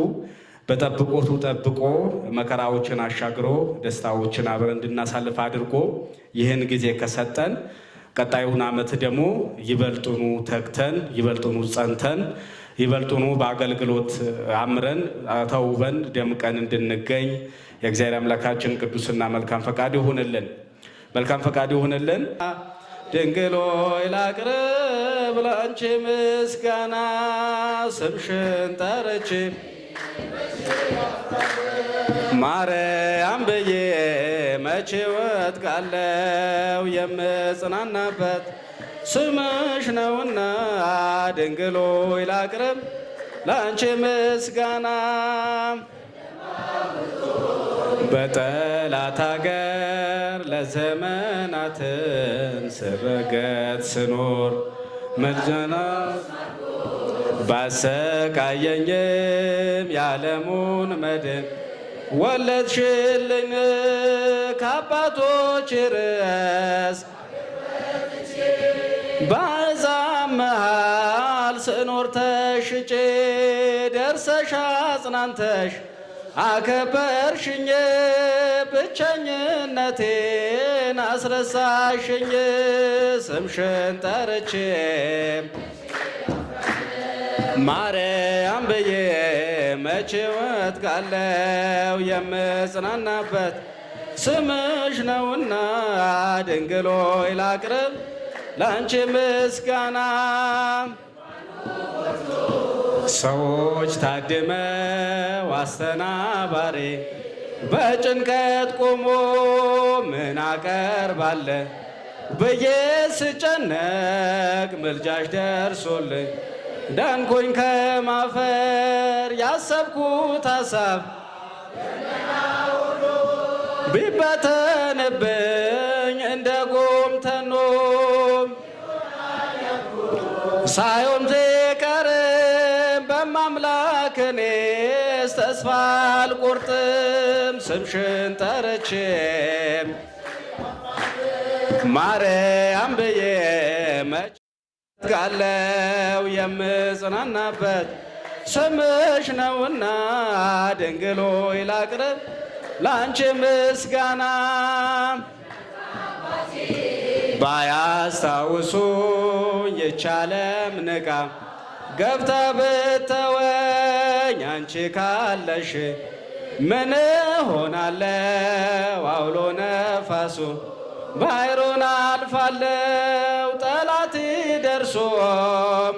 በጠብቆቱ ጠብቆ መከራዎችን አሻግሮ ደስታዎችን አብረን እንድናሳልፍ አድርጎ ይህን ጊዜ ከሰጠን ቀጣዩን ዓመት ደግሞ ይበልጡኑ ተግተን ይበልጡኑ ጸንተን ይበልጡኑ በአገልግሎት አምረን ተውበን ደምቀን እንድንገኝ የእግዚአብሔር አምላካችን ቅዱስና መልካም ፈቃድ ይሁንልን። መልካም ፈቃድ ይሁንልን። ድንግል ሆይ ላቅርብ ላንቺ ምስጋና፣ ስምሽን ጠርቼ ማርያም ብዬ መቼ ወድቃለሁ፣ የምጽናናበት ስምሽ ነውና። ድንግል ሆይ ላቅርብ ላንቺ ምስጋና፣ በጠላት አገር ለዘመናትን ስረገጥ ስኖር መልጀና ባሰቃየኝም የዓለሙን መድን ወለድሽልኝ ከአባቶች ርስ በአሕዛብ መሃል ስኖር ተሽጬ ደርሰሽ አጽናንተሽ አከበርሽኝ፣ ብቸኝነቴን አስረሳሽኝ። ስምሽን ጠርቼ ማርያም ብዬ መቼ ወድቃለሁ፣ የምጽናናበት ስምሽ ነውና። ድንግል ሆይ ላቅርብ ላንቺ ምስጋና፣ ሰዎች ታድመው አስተናባሪ በጭንቀት ቆሞ ምን አቀርባለ ብዬ ስጨነቅ ምልጃሽ ደርሶልኝ ዳንኩኝ ከማፈር። ያሰብኩት ሐሳብ ቢበተንብኝ እንደ ጉም ተኖ ሳይሆን ሲቀርም በማምላክ እኔስ ተስፋ አልቆርጥም። ስምሽን ጠርቼም ማርያም ብዬ መቼ ወድቃለሁ፣ የምጽናናበት ስምሽ ነውና። ድንግል ሆይ ላቅርብ ላንቺ ምስጋና ባያስታውሱኝ የቻለም ንቃ ገብታ ብተወኝ አንቺ ካለሽ ምን ሆናለው አውሎ ነፋሱ ባህሩን አልፋለው ጠላት ደርሶም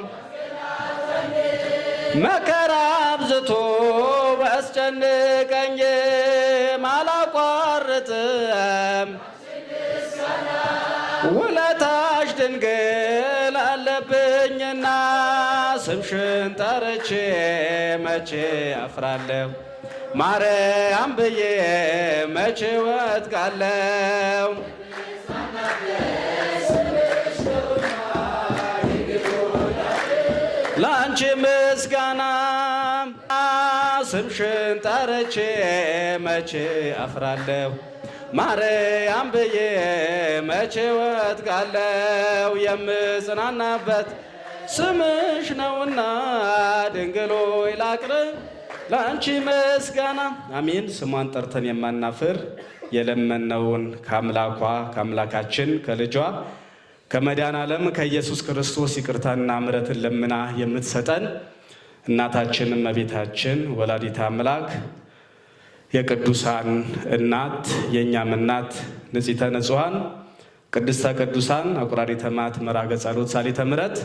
መከራ አብዝቶ ባስጨንቀኝ አላቋርጥም ውለታሽ ድንግል አለብኝና ስምሽን ጠርቼ መቼ አፍራለሁ ማርያም ብዬ መቼ ወድቃለሁ ላንቺ ምስጋና ስምሽን ጠርቼ መቼ አፍራለሁ ማርያም ብዬ መቼ ወድቃለሁ የምጽናናበት ስምሽ ነውና ድንግል ሆይ ላቅርብ ላንቺ ምስጋና አሜን። ስሟን ጠርተን የማናፍር የለመነውን ከአምላካችን ከልጇ ከመድኃኔዓለም ከኢየሱስ ክርስቶስ ይቅርታና ምሕረትን ለምና የምትሰጠን እናታችን እመቤታችን ወላዲተ አምላክ የቅዱሳን እናት የእኛም እናት ንጽሕተ ንጹሐን ቅድስተ ቅዱሳን አቁራሪተ መዓት መራገ ጸሎት ሳሊተ ምሕረት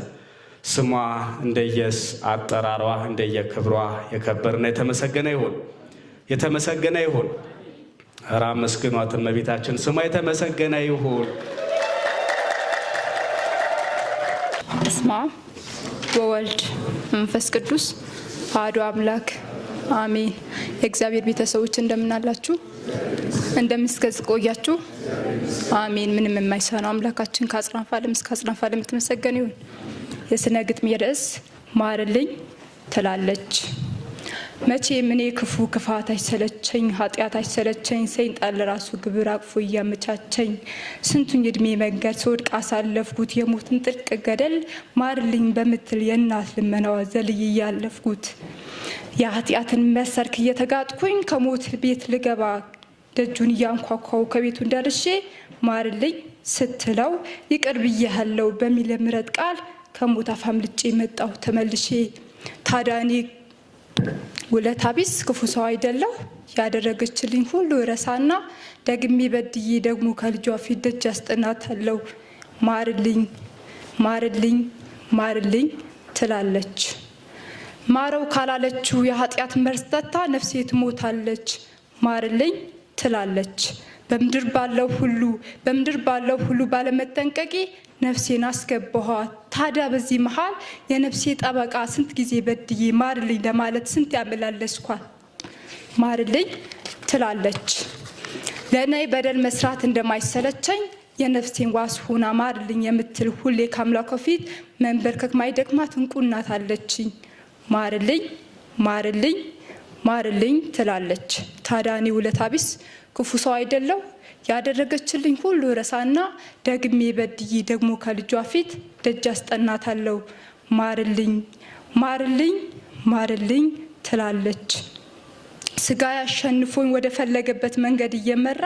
ስሟ እንደየስ አጠራሯ እንደየክብሯ የከበረና የተመሰገነ ይሁን። የተመሰገነ ይሁን። ኧረ አመስግኗት እመቤታችን ስሟ የተመሰገነ ይሁን። በስመ አብ ወወልድ መንፈስ ቅዱስ አሐዱ አምላክ አሜን። የእግዚአብሔር ቤተሰቦች እንደምናላችሁ እንደምስከዝቆያችሁ አሜን። ምንም የማይሳነው አምላካችን ከአጽናፈ ዓለም እስከ አጽናፈ ዓለም የተመሰገነ ይሁን። የስነ ግጥም ርዕስ ማርልኝ ትላለች። መቼም እኔ ክፉ ክፋት አይሰለቸኝ፣ ኃጢአት አይሰለቸኝ፣ ሰይጣን ለራሱ ግብር አቅፎ እያመቻቸኝ ስንቱን የእድሜ መንገድ ስወድቅ አሳለፍኩት የሞትን ጥልቅ ገደል ማርልኝ በምትል የእናት ልመናዋ ዘልዬ እያለፍኩት የኃጢአትን መሰርክ እየተጋጥኩኝ ከሞት ቤት ልገባ ደጁን እያንኳኳው ከቤቱ እንዳልሼ ማርልኝ ስትለው ይቅር ብዬሃለው በሚል የምሕረት ቃል ከሞት አፍ አምልጬ መጣሁ ተመልሼ። ታዲያ እኔ ውለታ ቢስ ክፉ ሰው አይደለሁ ያደረገችልኝ ሁሉ ረሳና ደግሜ በድዬ ደግሞ ከልጇ ፊት ደጅ አስጠናታለሁ። ማርልኝ ማርልኝ ማርልኝ ትላለች። ማረው ካላለችው የኃጢአት መርዝ ጠጥታ ነፍሴ ትሞታለች። ማርልኝ ትላለች። በምድር ባለው ሁሉ ባለመጠንቀቂ ነፍሴን አስገባኋት። ታዲያ በዚህ መሃል የነፍሴ ጠበቃ ስንት ጊዜ በድዬ ማርልኝ ለማለት ስንት ያመላለስኳት። ማርልኝ ትላለች። ለእኔ በደል መስራት እንደማይሰለቸኝ የነፍሴን ዋስ ሆና ማርልኝ የምትል ሁሌ ከአምላኳ ፊት መንበርከክ ማይደክማት እንቁ እናት አለችኝ። ማርልኝ ማርልኝ ማርልኝ ትላለች። ታዲያ እኔ ውለታ ቢስ ክፉ ሰው አይደለሁ ያደረገችልኝ ሁሉ ረሳና ደግሜ በድዬ ደግሞ ከልጇ ፊት ደጅ አስጠናታለሁ። ማርልኝ ማርልኝ ማርልኝ ትላለች። ስጋ ያሸንፎኝ ወደ ፈለገበት መንገድ እየመራ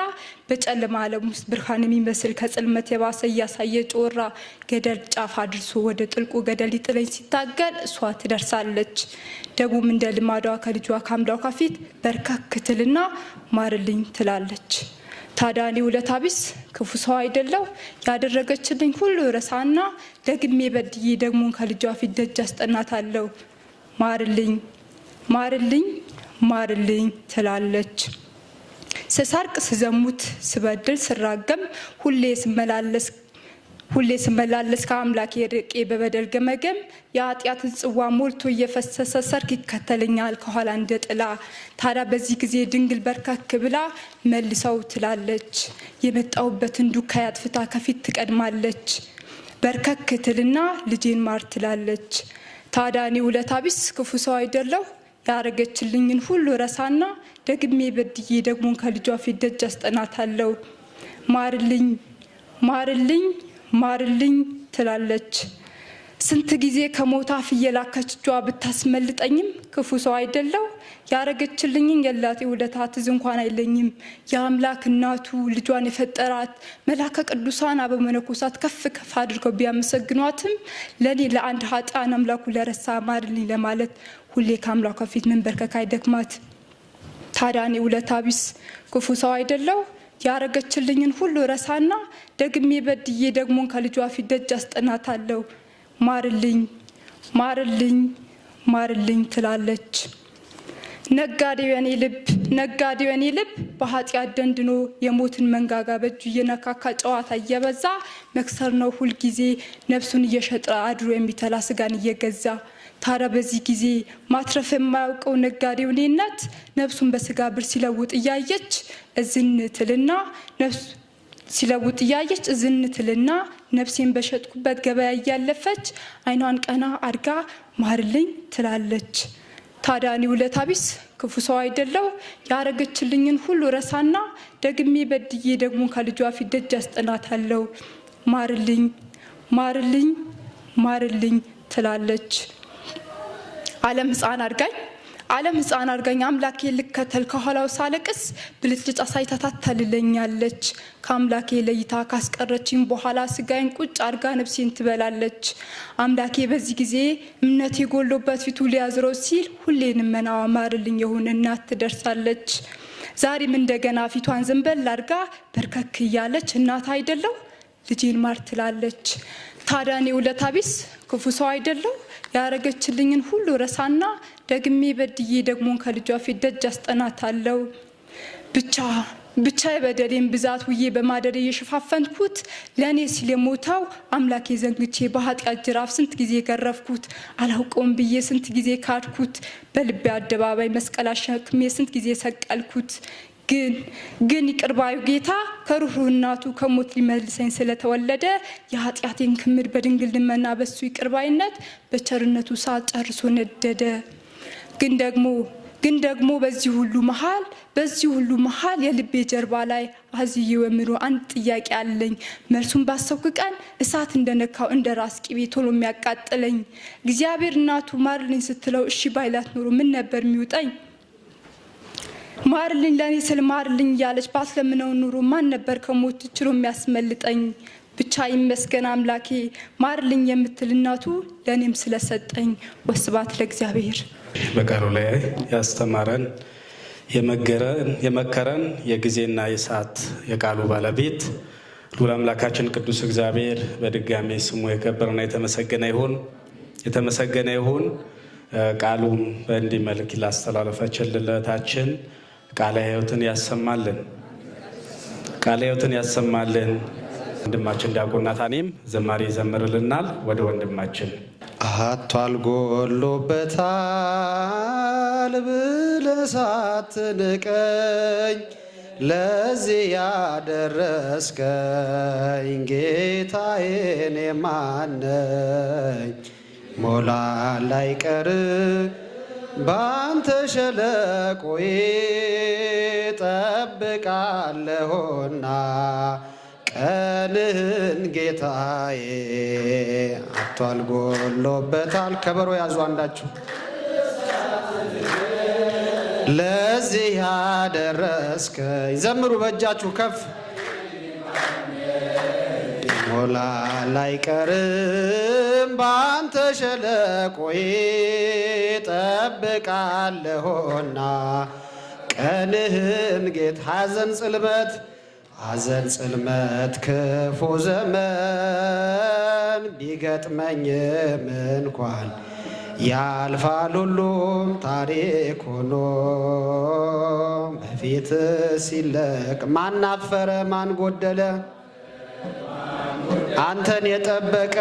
በጨለማ ዓለም ውስጥ ብርሃን የሚመስል ከጽልመት የባሰ እያሳየ ጮራ ገደል ጫፍ አድርሶ ወደ ጥልቁ ገደል ይጥለኝ ሲታገል እሷ ትደርሳለች። ደግሞም እንደ ልማዷ ከልጇ ከአምላኳ ፊት በርከክ ትልና ማርልኝ ትላለች። ታዲያ እኔ ውለታ ቢስ ክፉ ሰው አይደለሁ ያደረገችልኝ ሁሉ ረሳና ደግሜ በድዬ ደግሞ ከልጇ ፊት ደጅ አስጠናታለሁ። ማርልኝ ማርልኝ ማርልኝ ትላለች። ስሰርቅ ስዘሙት ስበድል ስራገም ሁሌ ስመላለስ ከአምላክ የርቄ በበደል ገመገም የኃጢአትን ጽዋ ሞልቶ እየፈሰሰ ሰርክ ይከተለኛል ከኋላ እንደ ጥላ። ታዲያ በዚህ ጊዜ ድንግል በርከክ ብላ መልሰው ትላለች። የመጣሁበትን ዱካ ያጥፍታ ከፊት ትቀድማለች። በርከክ ትልና ልጄን ማር ትላለች። ታዲያ እኔ ውለታ ቢስ ክፉ ሰው አይደለሁ ያረገችልኝን ሁሉ ረሳና ደግሜ በድዬ ደግሞ ከልጇ ፊት ደጅ አስጠናታለሁ። ማርልኝ ማርልኝ ማርልኝ ትላለች። ስንት ጊዜ ከሞት አፍ እየላከች እጇ ብታስመልጠኝም ክፉ ሰው አይደለሁ ያረገችልኝን የላቴ ውለታ ትዝ እንኳን አይለኝም። የአምላክ እናቱ ልጇን የፈጠራት መላከ ቅዱሳን አበ መነኮሳት ከፍ ከፍ አድርገው ቢያመሰግኗትም ለኔ ለአንድ ኃጥአን አምላኩ ለረሳ ማርልኝ ለማለት ሁሌ ከአምላኳ ፊት መንበርከክ አይደክማት። ታዲያ እኔ ውለታ ቢስ ክፉ ሰው አይደለው? ያረገችልኝን ሁሉ ረሳና ደግሜ በድዬ ደግሞን ከልጇ ፊት ደጅ አስጠናታለሁ። ማርልኝ ማርልኝ ማርልኝ ትላለች። ነጋዴው የኔ ልብ በኃጢአት ደንድኖ የሞትን መንጋጋ በእጁ እየነካካ ጨዋታ እየበዛ መክሰር ነው ሁል ጊዜ ነፍሱን እየሸጠ አድሮ የሚተላ ስጋን እየገዛ። ታዲያ በዚህ ጊዜ ማትረፍ የማያውቀው ነጋዴው እኔነት ነፍሱን በስጋ ብር ሲለውጥ እያየች እዝንትልና ነፍሴን በሸጥኩበት ገበያ እያለፈች አይኗን ቀና አድጋ ማርልኝ ትላለች። ታዲያ እኔ ውለታ ቢስ ክፉ ሰው አይደለው? ያረገችልኝን ሁሉ ረሳና ደግሜ በድዬ ደግሞ ከልጇ ፊት ደጅ አስጠናታለሁ። ማርልኝ ማርልኝ ማርልኝ ትላለች። ዓለም ሕፃን አድርጋኝ አምላኬ ልከተል ከኋላው ሳለቅስ ብልጭልጭ አሳይታ ታታልለኛለች። ከአምላኬ ለይታ ካስቀረችኝ በኋላ ስጋዬን ቁጭ አድርጋ ነፍሴን ትበላለች። አምላኬ በዚህ ጊዜ እምነቴ ጎሎበት ፊቱ ሊያዝረው ሲል ሁሌን መናዋ ማርልኝ የሆነ እናት ትደርሳለች። ዛሬም እንደገና ፊቷን ዘንበል አድርጋ በርከክ እያለች እናት አይደለው ልጄን ማር ትላለች። ታዲያ እኔ ውለታ ቢስ ክፉ ሰው አይደለው? ያረገችልኝን ሁሉ ረሳና ደግሜ በድዬ ደግሞ ከልጇ ፊት ደጅ አስጠናታለሁ። ብቻ የበደሌን ብዛት ውዬ በማደሬ የሸፋፈንኩት ለእኔ ሲል የሞተው አምላኬ ዘንግቼ በኃጢአት ጅራፍ ስንት ጊዜ ገረፍኩት። አላውቀውም ብዬ ስንት ጊዜ ካድኩት። በልቤ አደባባይ መስቀል አሸክሜ ስንት ጊዜ ሰቀልኩት። ግን ይቅር ባዩ ጌታ ከሩህሩህ እናቱ ከሞት ሊመልሰኝ ስለተወለደ የኃጢአቴን ክምር በድንግል ልመና በሱ ይቅር ባይነት በቸርነቱ ሰዓት ጨርሶ ነደደ። ግን ደግሞ በዚህ ሁሉ መሃል የልቤ ጀርባ ላይ አዝዬ ወምሮ አንድ ጥያቄ አለኝ። መልሱን ባሰብኩ ቀን እሳት እንደነካው እንደ ራስ ቅቤ ቶሎ የሚያቃጥለኝ። እግዚአብሔር እናቱ ማርልኝ ስትለው እሺ ባይላት ኖሮ ምን ነበር የሚውጠኝ? ማርልኝ ለኔ ስል ማርልኝ እያለች ባትለምነው ኑሮ ማን ነበር ከሞት ችሎ የሚያስመልጠኝ? ብቻ ይመስገን አምላኬ ማርልኝ የምትል እናቱ ለኔም ስለሰጠኝ። ወስብሐት ለእግዚአብሔር። በቃሉ ላይ ያስተማረን የመከረን የጊዜና የሰዓት የቃሉ ባለቤት ልዑል አምላካችን ቅዱስ እግዚአብሔር በድጋሜ ስሙ የከበረና የተመሰገነ ይሁን። ቃሉም በእንዲህ መልክ ላስተላለፈችልን እህታችን ቃለ ሕይወትን ያሰማልን። ወንድማችን ዲያቆን ናታኔም ዘማሪ ይዘምርልናል። ወደ ወንድማችን አቷል ጎሎበታል ብለህ ሳትንቀኝ ለዚህ ያደረስከኝ ጌታዬን የማነኝ ሞላ ላይቀር ባንተ ሸለቆዬ ጠብቃለሁና ቀንህን ጌታዬ አቷል ጎሎበታል። ከበሮ ያዙ አንዳችሁ። ለዚህ ያደረስከኝ ዘምሩ በእጃችሁ ከፍ ሞላ ላይቀርም ባንተ ሸለቆዬ ጠብቃለሁና ቀንህን ጌታ ሐዘን ጽልመት ክፉ ዘመን ቢገጥመኝም እንኳን ያልፋል ሁሉም ታሪክ ሆኖ በፊት ሲለቅ ማን አፈረ ማን ጎደለ አንተን የጠበቀ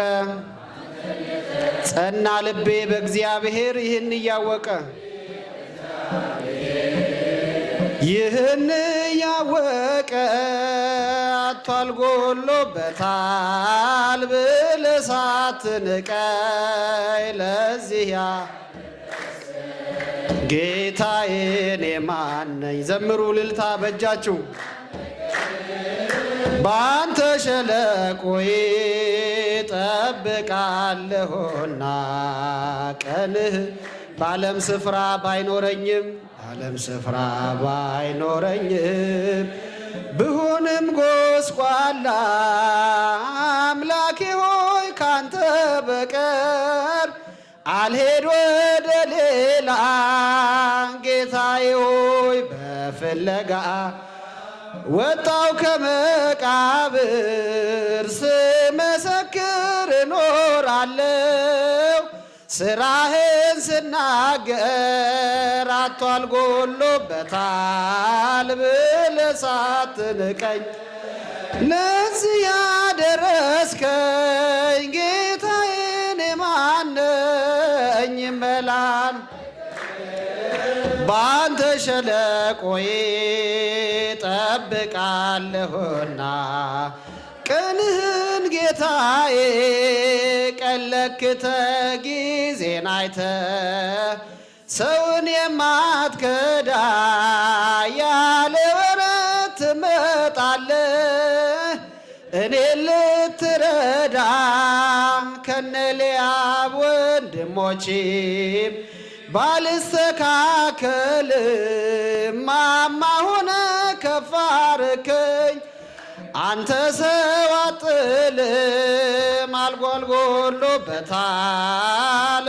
ጸና ልቤ በእግዚአብሔር ይህን እያወቀ አቷል ጎሎበታል ብለህ ሳትንቀኝ ለዚህ ጌታዬን የማነኝ ዘምሩ ልልታ በእጃችሁ ባንተ ሸለቆዬ ጠብቃለሁና ቀንህ በዓለም ስፍራ ባይኖረኝም ብሆንም ጎስቋላ አምላኬ ሆይ ካንተ በቀር አልሄድ ወደ ሌላ ጌታዬ ሆይ በፍለጋ ወጣው ከመቃብር ስመሰክር እኖራለሁ ስራህን ስናገር አቷል ጎሎበታል ብለህ ሳትንቀኝ ለዚህ ያደረስከኝ ጌታዬን ማነኝ መላን በአንተ ሸለቆዬ ጠብቃለሁና ቀንህን ጌታዬ ቀለክተ ጊዜን አይተ ሰውን የማትከዳ ያለ ወረት ትመጣለህ እኔን ልትረዳ ከነሊያብ ወንድሞቼም ባልስተካከልም ማማ ሆነ ከፍ አረከኝ አንተ ሰው አጥልም አልጎልጎሎበታል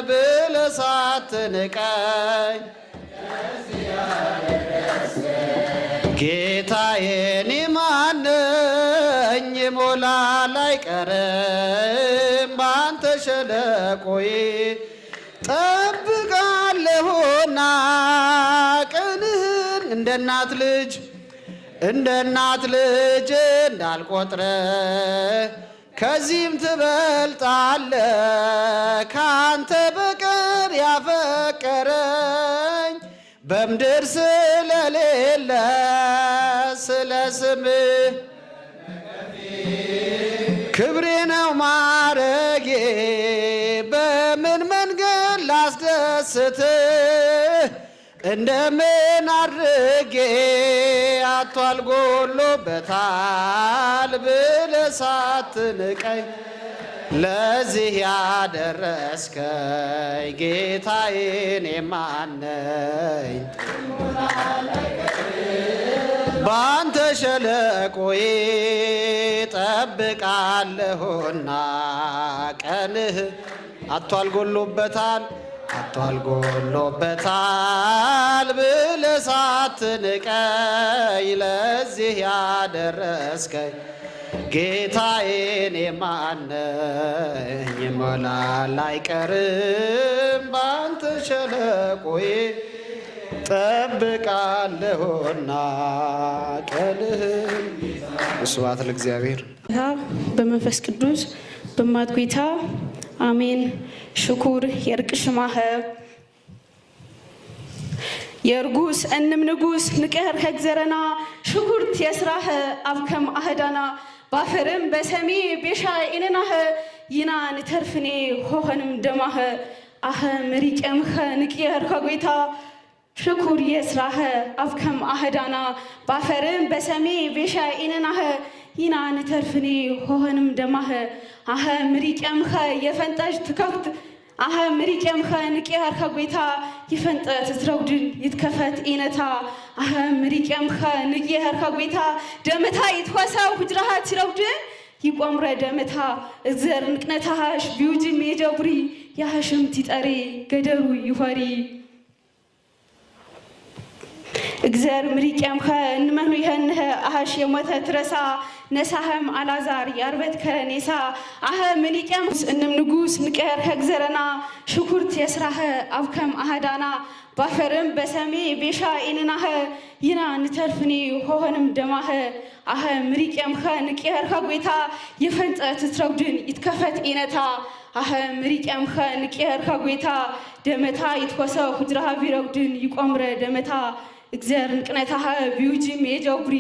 ብለህ ሳትንቀኝ ጌታዬን ማነኝ ሞላል አይቀርም በአንተ ሸለቆዬ ጠብቃለሁና ቀንህን እንደ እናት ልጅ እንዳልቆጥረ ከዚህም ትበልጣለ ካንተ በቀር ያፈቀረኝ በምድር ስለሌለ ስለ ስምህ ክብሬ ነው ማረጌ በምን መንገድ ላስደስትህ እንደምን አድርጌ አቷል ጎሎበታል ብለህ ሳትንቀኝ ለዚህ ያደረስከኝ ጌታዬን ማነኝ በአንተ ሸለቆዬ ጠብቃለሁና ቀንህ አቷል ጎሎበታል ብለህ ሳትንቀኝ ለዚህ ያደረስከኝ ጌታዬን ማነኝ ይሞላል አይቀርም በአንተ ሸለቆዬ ጠብቃለሁና ቀንህን ስብሐት ለእግዚአብሔር በመንፈስ ቅዱስ በማትጎይታ አሜን ሽኩር የርቅ ሽማኸ የርጉስ እንም ንጉስ ንቀር ከግዘረና ሽኩርት የስራኸ አብከም አህዳና ባፈርም በሰሜ ቤሻ ኢነናኸ ይና ንተርፍኔ ሆኸንም ደማኸ አኸ መሪቀምኸ ንቅየር ከጎይታ ሽኩር የስራኸ አብከም አህዳና ባፈርም በሰሜ ቤሻ ኢነናኸ ይና ንተርፍኔ ሆኸንም ደማኸ አኸ ምሪቀምኸ የፈንጠጅ ትከፍት አኸ ምሪቀምኸ ንቅያር ከጎይታ ይፈንጠት ትረውድን ይትከፈት ኢነታ አኸ ምሪቀምኸ ንቅያር ከጎይታ ደመታ ይትወሳው ሁጅራሃት ትረውድን ይቆምረ ደመታ እዘር ንቅነታሃሽ ቢውጅም የጀብሪ ያህሽም ትጠሪ ገደሩ ይሆሪ እግዘር ምሪቀምኸ እንመኑ ይኸንኸ አሃሽ የሞተ ትረሳ ነሳህም አላዛር ያርበት ከኔሳ አኸ ምኒቀም እንም ንጉስ ንቀር ከግዘረና ሽኩርት የስራኸ አብከም አህዳና ባፈርም በሰሜ ቤሻ ኢንናኸ ይና ንተርፍኔ ሆኸንም ደማኸ አኸ ምሪቀምኸ ንቀር ከጎይታ የፈንጠ ትትረውድን ይትከፈት ኢነታ አኸ ምሪቀምኸ ንቀር ከጎይታ ደመታ ይትኮሰ ሁጅራሃ ቢረውድን ይቆምረ ደመታ እግዘር ንቅነታኸ ቢውጅም የጀብሪ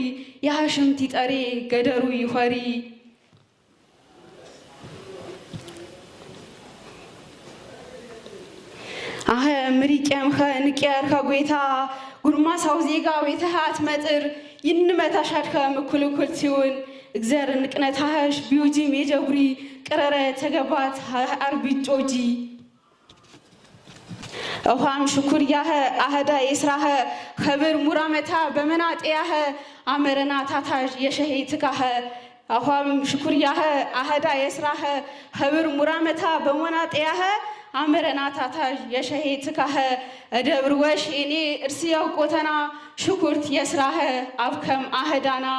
ያህሽም ትጠሪ ገደሩ ይሆሪ አኸ ምሪቀምኸ ንቅያር ከጎይታ ጉርማሳው ዜጋ ቤተሃት መጥር ይንመታሻድከ ምኩልኩል ሲውን እግዘር ንቅነታኸሽ ቢውጅም የጀብሪ ቅረረ ተገባት አርቢጮጂ أوهام شكر ياه أهدا يسراه خبر مرامتا بمناطياه أمرنا تاتاج يشهيتكاه أوهام شكر ياه أهدا يسراه خبر مرامتا بمناطياه أمرنا تاتاج يشهيتكاه دبر وش إني إرسيو قوتنا شكرت يسراه أبكم أهدانا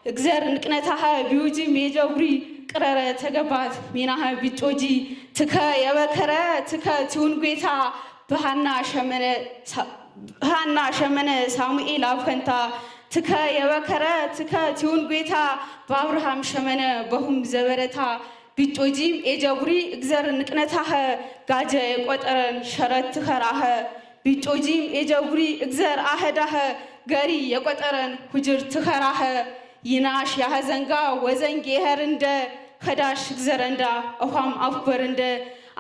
إجزر نكنتها بيوجي ميجوري قرارة تجبات مينها بيتوجي تكا يبكرة تكا تون قيتا بهنا شمنة ساموئيل أبكنتا تكا يبكرة تكا تون قيتا بابرهام شمنة بهم زبرتا بيتوجيم إجابري إجزر نكنتها قاجة يقطرن شرط تخراها بيتوجيم إجابري إجزر أهدها قاري يقطرن حجر تخراها يناش يهزنجا وزنجي هرنده خداش إجزرندا أهم أفبرنده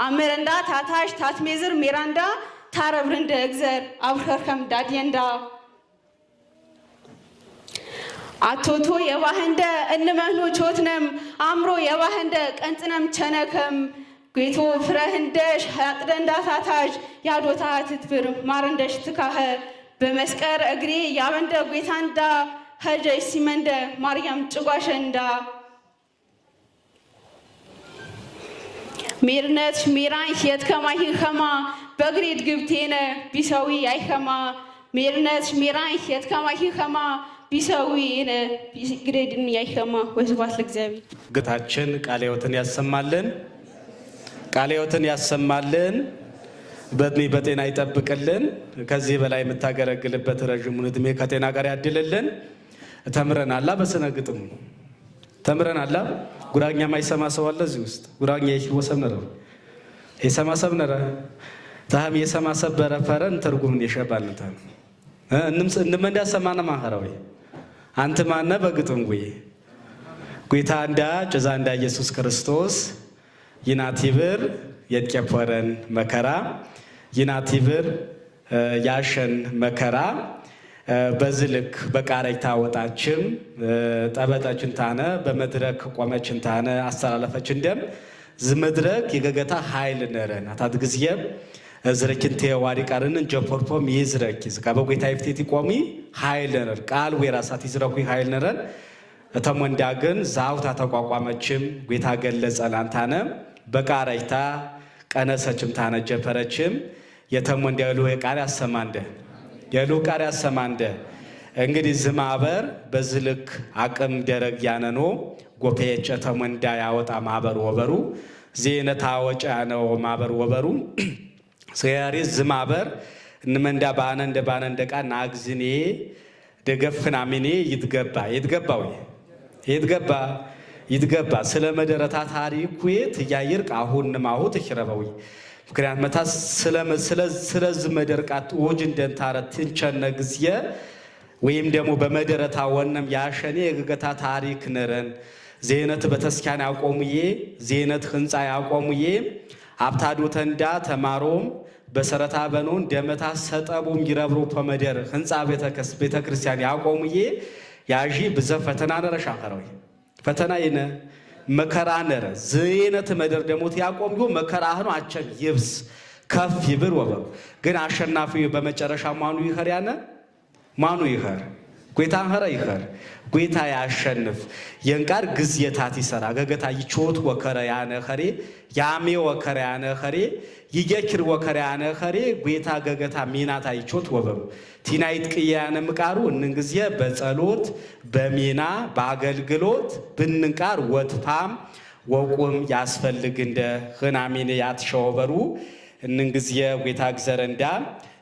أمرندا تاتاش تاتميزر ميراندا تاربرنده إجزر أبخركم داديندا أتوتو يواهنده إنمهنو چوتنم أمرو يواهنده كنتنم چنكم قيتو فرهندش حياترندا تاتاش يادوتا تتفر مارندش تكاه بمسكر أجري يابنده قيتاندا هجاي سيمنده مريم چواشندا ميرنت ميران خيات كما هي خما بغريد قبتينه بيساوي أي خما ميرنت ميران خيات كما هي خما بيساوي إنه بغريدني أي خما وزبات لكزابي قطعتشن قاليوتن يسمالن قاليوتن يسمالن بدني بتينا يطبقلن كذي بلاي متاغرغلበት ረጅሙን እድሜ ከጤና ጋር ያድልልን ተምረናል በስነ ግጥሙ ተምረናል ጉራኛ ማይሰማ ሰው አለ እዚህ ውስጥ ጉራኛ ይወሰነረ ይሰማ ሰብነረ ታም ይሰማ ሰበረ ፈረን ትርጉምን ይሸባልታ እንመንዳ ሰማና ማህራዊ አንተ ማነ በግጥም ጉይታ እንዳ ጭዛ እንዳ ኢየሱስ ክርስቶስ ይናቲብር የጥቀፈረን መከራ ይናቲብር ያሸን መከራ በዝልክ በቃራይታ ወጣችም ጠበጣችን ታነ በመድረክ ቆመችን ታነ አስተላለፈች እንደም ዝመድረክ የገገታ ኃይል ነረን አታት ግዝየ ዝረክንቴ ዋሪ ቃርን ጀፖርፖም ይዝረክ ዝካበጎይታ ይፍቴቲ ቆሚ ኃይል ነር ቃል ወራሳት ይዝረኩ ኃይል ነረን ተመንዳገን ዛውታ ተቋቋመችም ጌታ ገለጸላንታነ በቃራይታ ቀነሰችም ታነ ጀፈረችም የተመንዳሉ የቃሪ አሰማንደ የሉቃሪ አሰማንደ እንግዲህ ዝማበር በዝልክ አቅም ደረግ ያነኖ ጎፔጨ ተመንዳ ያወጣ ማበር ወበሩ ዜነታ ወጫ ነው ማበር ወበሩ ሰያሪ ዝማበር እንመንዳ ባነንደ ቃና አግዝኔ ደገፍና ሚኔ ይትገባ ስለ መደረታ ታሪክ ወይት ያይርቅ አሁን ማሁ ተሽረበው ምክንያት መታ ስለ መደርቃት ወጅ እንደንታረት እንቸነ ግዝየ ወይም ደግሞ በመደረታ ወነም ያሸኔ የገገታ ታሪክ ነረን ዜነት በተስካን ያቆሙዬ ዜነት ህንጻ ያቆሙዬ አብታዶ ተንዳ ተማሮም በሰረታ በኖን ደመታ ሰጠቡም ይረብሩ በመደር ህንጻ ቤተክርስቲያን ያቆሙዬ ያጂ በዘፈተና ነረሻ አኸራዊ ፈተና ይነ መከራ ነረ ዜነት መደር ደሞት ያቆምዩ መከራህኑ አቸም ይብስ ከፍ ይብር ወበሩ ግን አሸናፊው በመጨረሻ ማኑ ይኸር ያነ ማኑ ይኸር ጌታ ይኸር ጌታ ያሸንፍ የንቃር ግዝየታት ይሰራ ገገታ ይቾት ወከረ ያነ ኸሬ ያሜ ወከረ ያነ ኸሬ ይገክር ወከረ ያነ ኸሬ ጌታ ገገታ ሚናታ ይቾት ወበሩ ቲናይት ቅያነ ምቃሩ እንግዝየ በጸሎት በሚና በአገልግሎት ብንንቃር ወትፋም ወቁም ያስፈልግ እንደ ህናሚን ያትሸወበሩ እንግዝየ ጌታ ግዘረንዳ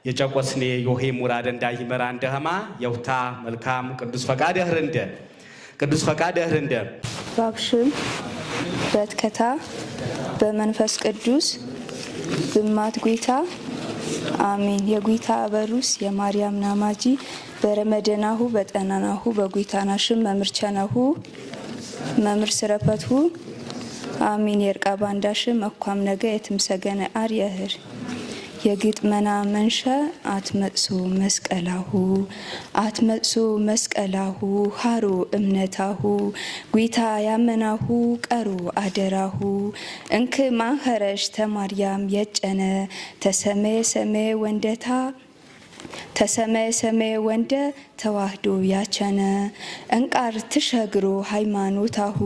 የጨቆስኔ ዮሄ ሙራደ እንዳይመራ እንደህማ የውታ መልካም ቅዱስ ፈቃድ ያህርንደ ባብሽም በትከታ በመንፈስ ቅዱስ ብማት ጌታ አሜን። የጌታ አበሩስ የማርያም ናማጂ በረመደናሁ በጠናናሁ በጌታናሽም መምርቸነሁ መምር ስረፈትሁ አሜን። የርቃ ባንዳሽም መኳም ነገ የትምሰገነ አር የህር የግጥመና መንሸ አትመጽኡ መስቀላሁ አትመጽኡ መስቀላሁ ሃሮ እምነታሁ ጌታ ያመናሁ ቀሩ አደራሁ እንክ ማንኸረሽ ተማርያም የጨነ ተሰሜ ሰሜ ወንደታ ተሰሜ ሰሜ ወንደ ተዋህዶ ያቸነ እንቃር ትሸግሮ ሃይማኖታሁ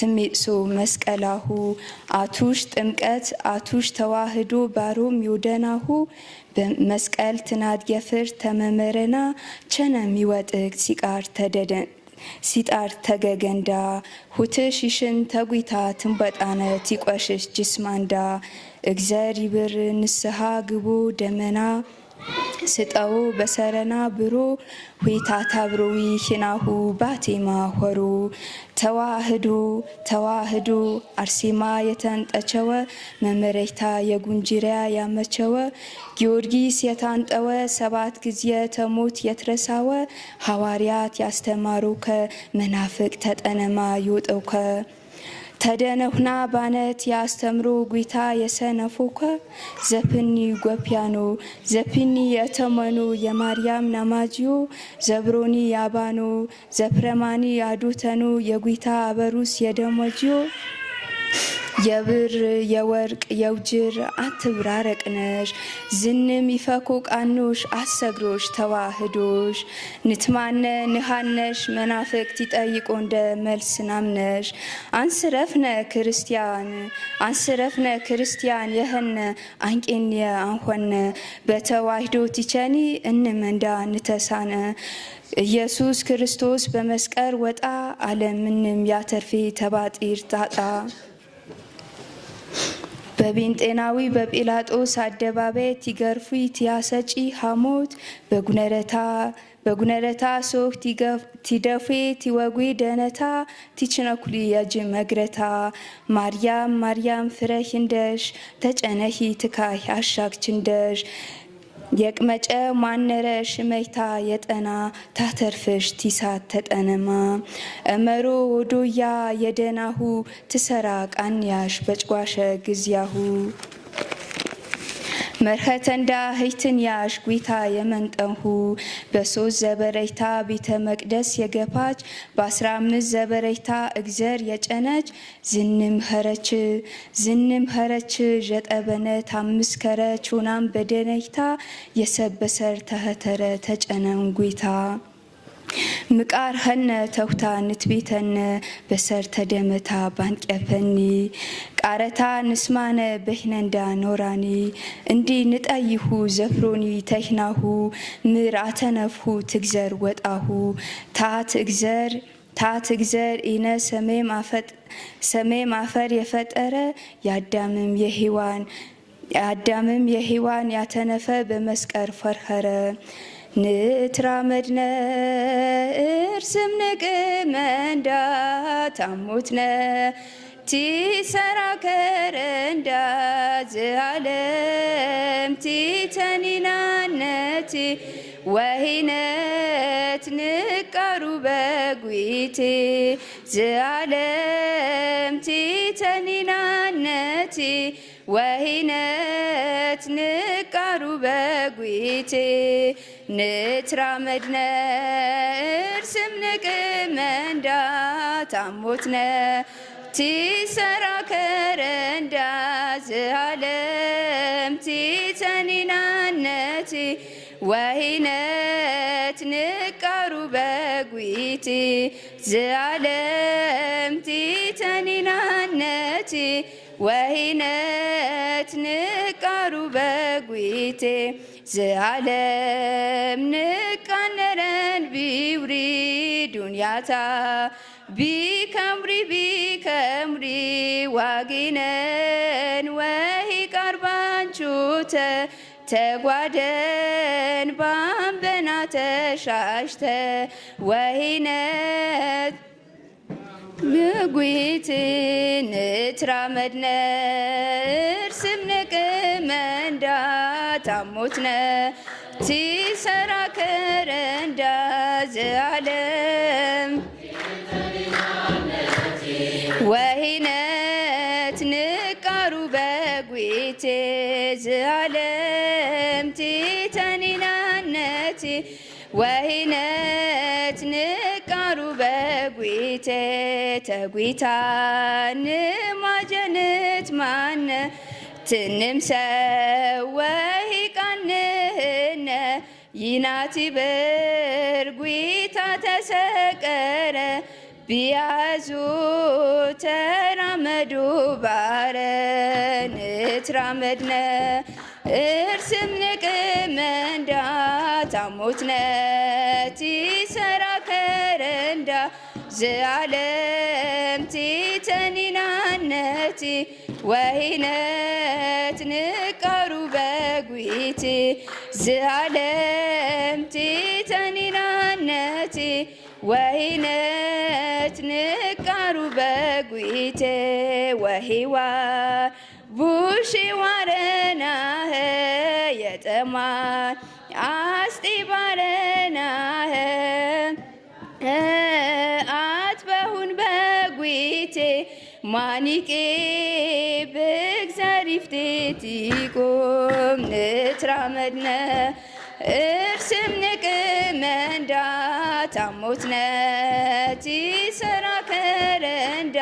ትሚጽኡ መስቀላሁ አቱሽ ጥምቀት አቱሽ ተዋህዶ ባሮም ይውደናሁ በመስቀል ትናድ የፍር ተመመረና ቸነም ይወጥቅ ሲቃር ተደደን ሲጣር ተገገንዳ ሁትሽ ይሽን ተጉታ ትንበጣነ ቲቆሽሽ ጅስማንዳ እግዚአብሔር ይብር ንስሐ ግቡ ደመና ስጠው በሰረና ብሮ ሁይታ ታብሮዊ ሂናሁ ባቴማ ሆሮ ተዋህዶ ተዋህዶ አርሴማ የተንጠቸወ መመረይታ የጉንጅሪያ ያመቸወ ጊዮርጊስ የታንጠወ 7 ጊዜ ተሞት የተረሳወ ሐዋርያት ያስተማሩከ መናፍቅ ተጠነማ ይወጠውከ ተደነሁና ባነት ያስተምሮ ጌታ የሰነፎከ ዘፕኒ ጎፒያኖ ዘፕኒ የተመኑ የማርያም ናማጂዮ ዘብሮኒ ያባኖ ዘፕረማኒ ያዱተኑ የጌታ አበሩስ የደሞጂዮ የብር የወርቅ የውጅር አትብራረቅነሽ ዝንም ይፈኮ ቃኖሽ አሰግሮሽ ተዋህዶሽ ንትማነ ንሃነሽ መናፍቅት ይጠይቆ እንደ መልስ ናምነሽ አንስረፍነ ክርስቲያን የህነ አንቄን አንሆነ በተዋህዶ ቲቸኒ እንመንዳ ንተሳነ ኢየሱስ ክርስቶስ በመስቀል ወጣ ዓለምንም ያተርፌ ተባጢር ታጣ በቢንጤናዊ በጲላጦስ አደባባይ ቲገርፉ ቲያሰጪ ሐሞት በጉነረታ ሶክ ቲደፌ ቲወጉ ደነታ ቲችነኩሊ የጅ መግረታ ማርያም ፍረህ እንደሽ ተጨነሂ ትካይ አሻግችንደሽ የቅመጨ ማነረሽ መይታ የጠና ታተርፍሽ ቲሳት ተጠነማ እመሮ ወዶያ የደናሁ ትሰራ ቃንያሽ በጭጓሸ ግዚያሁ መርኸተንዳ ህይትንያሽ ጌታ የመንጠንሁ በ3 ዘበረይታ ቤተ መቅደስ የገባች በ15 ዘበረይታ እግዘር የጨነች ዝንም ኸረች ዠጠበነት 5 ከረች ሆናም በደነይታ የሰበሰር ተኸተረ ተጨነን ጌታ ምቃር ኸነ ተውታ ንትቤተነ በሰር ተደመታ ባንቀፈኒ ቃረታ ንስማነ በህነንዳ ኖራኒ እንዲ ንጠይሁ ዘፍሮኒ ተህናሁ ምርአተ ነፍሁ ትግዘር ወጣሁ ታት እግዘር ኢነ ሰሜም አፈር የፈጠረ የአዳምም የሔዋን ያተነፈ በመስቀር ፈርኸረ ንትራመድነ እርስም ንቅመንዳ ታሞትነ ቲሰራ ከረንዳ ዝዓለም ቲተኒናነቲ ወሂነት ንቃሩ በጉይቲ ዝዓለም ቲተኒናነቲ ወሂነት ንቃሩ በጉይቲ ንትራመድነ እርስም ንቅመንዳ ታሞትነ ቲሰራ ከረንዳ ዝዓለም ቲተኒናነቲ ወሂነት ንቃሩ በጉይቲ ዝዓለም ቲተኒናነቲ ወሂነት ንቃሩ በጉይቲ ዝዓለም ንቃነረን ቢውሪ ዱንያታ ቢከምሪ ዋጊነን ወሂ ቃርባንቹተ ተጓደን ባንበና ተሻሽተ ወሂነት ንጉይቲ ንትራመድነ እርስም ንቅመንዳ ታሞትነ ቲሰራ ከረንዳ ዝዓለም ወሂነት ንቃሩ በጉ በጉቴ ዝዓለም ቲተኒናነቲ ወሂነት ንቃሩ በጉቴ ተጉታ ንማጀንት ማነ ትንምሰው ወሂቃንህነ ይናቲ በርጉታ ተሰቀረ ቢያዙ ተራመዱ ባረ ንትራመድነ እርስም ንቅመንዳ ታሞትነ ቲሰራ ከረንዳ ዝዓለም ቲተኒናነቲ ወሂነት ንቃሩ በጉቲ ዝዓለም ቲተኒናነቲ ወሂነት ንቃሩ በጉቴ ወሂዋ ቡሺ ዋረናኸ የጠማን አስጢ ባረናኸ አትበሁን በጉቴ ማኒቄ ብግዘሪፍቴቲቆም ንትራመድነ እርስም ንቅመንዳ ታሞትነ ቲሰራ ከረንዳ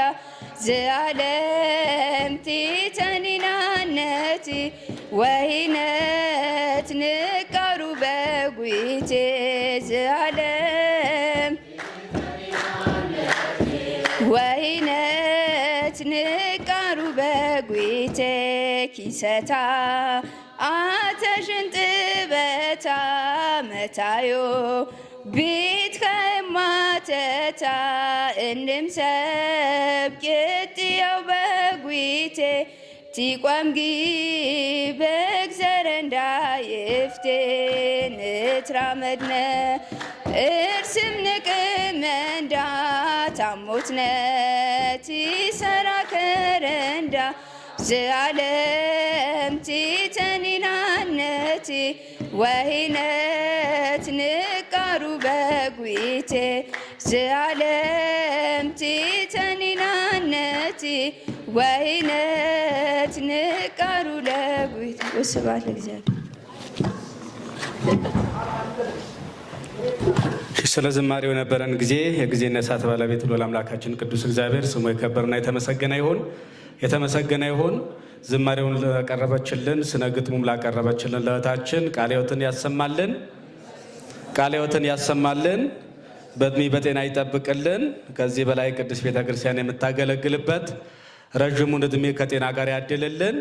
ዝዓለም ቲተኒናነቲ ወሂነት ንቃሩ በጉቴ ዝዓለም ወሂነት ንቃሩ በጉቴ ኪሰታ አተሽንጥበታ መታዮ ቤት ከማተታ እንምሰብ ቅጥያው በጉቴ ቲቋምጊ በግዘረንዳ ይፍቴ ንትራመድነ እርስም ንቅመንዳ ታሞትነ ቲሰራ ከረንዳ ዝዓለም ቲተኒናነቲ ወሂነት ንቃሩ በጉቴ ዝዓለም ቲተኒናነቲ ወሂነት ንቃሩ ለጉቴ ወስብሐት ለእግዚአብሔር። ስለ ዝማሬው የነበረን ጊዜ የጊዜና ሰዓት ባለቤት ልዑል አምላካችን ቅዱስ እግዚአብሔር ስሙ የከበረና የተመሰገነ ይሁን። ዝማሬውን ላቀረበችልን ስነ ግጥሙም ላቀረበችልን ለእህታችን ቃለ ሕይወትን ያሰማልን፣ በእድሜ በጤና ይጠብቅልን። ከዚህ በላይ ቅድስት ቤተክርስቲያን የምታገለግልበት ረዥሙን እድሜ ከጤና ጋር ያድልልን።